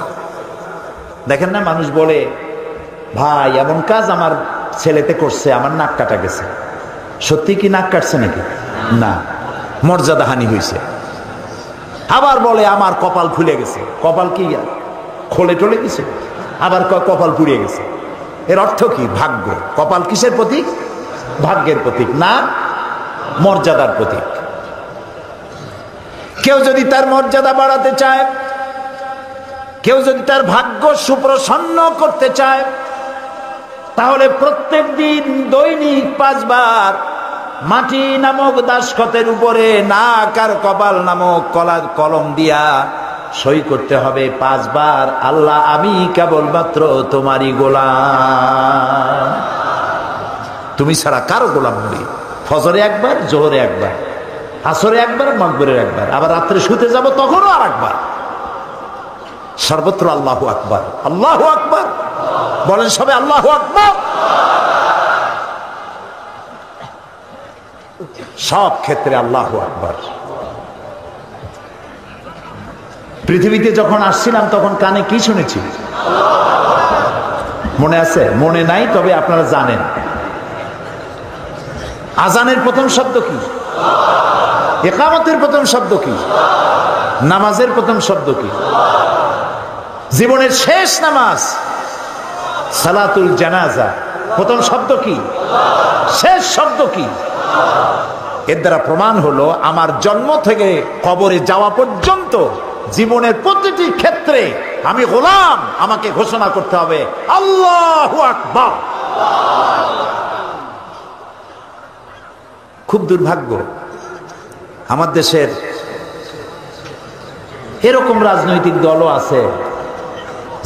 দেখেন না, মানুষ বলে, ভাই এমন কাজ আমার ছেলেতে করছে, আমার নাক কাটা গেছে। সত্যি কি নাক কাটছে নাকি? না, মর্যাদাহানি হয়েছে। আবার বলে আমার কপাল খুলে গেছে। কপাল কি খোলে টলে গেছে? আবার কপাল পুড়িয়ে গেছে। এর অর্থ কি? ভাগ্য। কপাল কিসের প্রতীক? ভাগ্যের প্রতীক, না মর্যাদার প্রতীক। কেউ যদি তার মর্যাদা বাড়াতে চায়, কেউ যদি তার ভাগ্য সুপ্রসন্ন করতে চায়, তাহলে প্রত্যেক দিন দৈনিক 5 বার মাটি নামক দাসখতের উপরে নাক আর কপাল নামক কলম দিয়া সই করতে হবে 5 বার, আল্লাহ আমি কেবলমাত্র তোমারই গোলাম, তুমি ছাড়া কারো গোলাম নই। ফজরে একবার, জোহরে একবার, আসরে একবার, মাগরিবে একবার, আবার রাত্রে শুতে যাব তখনও আর একবার। সর্বত্র আল্লাহু আকবার, আল্লাহু আকবার বলেন সবে, আল্লাহু আকবার। সব ক্ষেত্রে আল্লাহু আকবার। পৃথিবীতে যখন আসছিলাম তখন কানে কি শুনেছি মনে আছে? মনে নাই, তবে আপনারা জানেন। আজানের প্রথম শব্দ কি? ইকামতের প্রথম শব্দ কি? নামাজের প্রথম শব্দ কি? জীবনের শেষ নামাজ সালাতুল জানাজা প্রথম শব্দ কি? শেষ শব্দ কি? এর দ্বারা প্রমাণ হলো আমার জন্ম থেকে কবরে যাওয়া পর্যন্ত জীবনের প্রতিটি ক্ষেত্রে আমি গোলাম, আমাকে ঘোষণা করতে হবে আল্লাহু আকবার। খুব দুর্ভাগ্য আমার দেশের এরকম রাজনৈতিক দলও আছে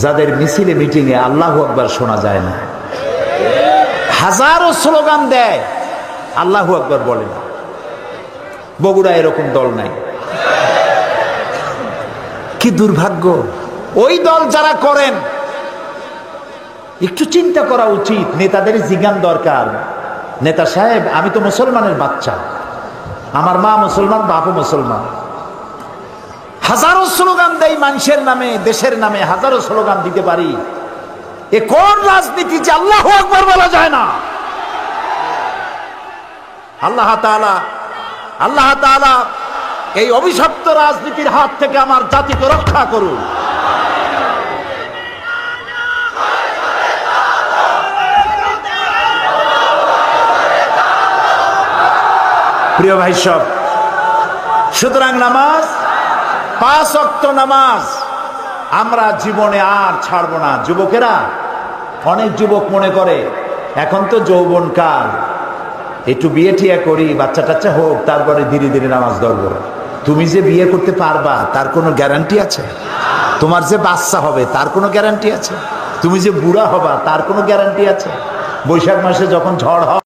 যাদের মিছিলে মিটিংয়ে আল্লাহু আকবার শোনা যায় না। হাজারো স্লোগান দেয়, আল্লাহু আকবার বলে না। বগুড়া এরকম দল নাই। কি দুর্ভাগ্য! ওই দল যারা করেন একটু চিন্তা করা উচিত, নেতাদের জিজ্ঞান দরকার। নেতা সাহেব, আমি তো মুসলমানের বাচ্চা, আমার মা মুসলমান, বাপও মুসলমান। হাজারো স্লোগান দেই মানুষের নামে, দেশের নামে হাজারো স্লোগান দিতে পারি। এ কোন রাজনীতি যে আল্লাহু আকবার বলা যায় না? আল্লাহ তাআলা এই অভিশপ্ত রাজনীতির হাত থেকে আমার জাতিকে রক্ষা করুন। প্রিয় ভাই সব, সুতরাং নামাজ, 5 ওয়াক্ত নামাজ আমরা জীবনে আর ছাড়বো না। যুবকেরা, অনেক যুবক মনে করে এখন তো যৌবন কাল, একটু বিয়ে ঠিয়া করি, বাচ্চা টাচ্চা হোক, তারপরে ধীরে ধীরে নামাজ ধরবো। তুমি যে বিয়ে করতে পারবা তার কোনো গ্যারান্টি আছে? তোমার যে বাচ্চা হবে তার কোনো গ্যারান্টি আছে? তুমি যে বুড়া হবা তার কোনো গ্যারান্টি আছে? বৈশাখ মাসে যখন ঝড় হয়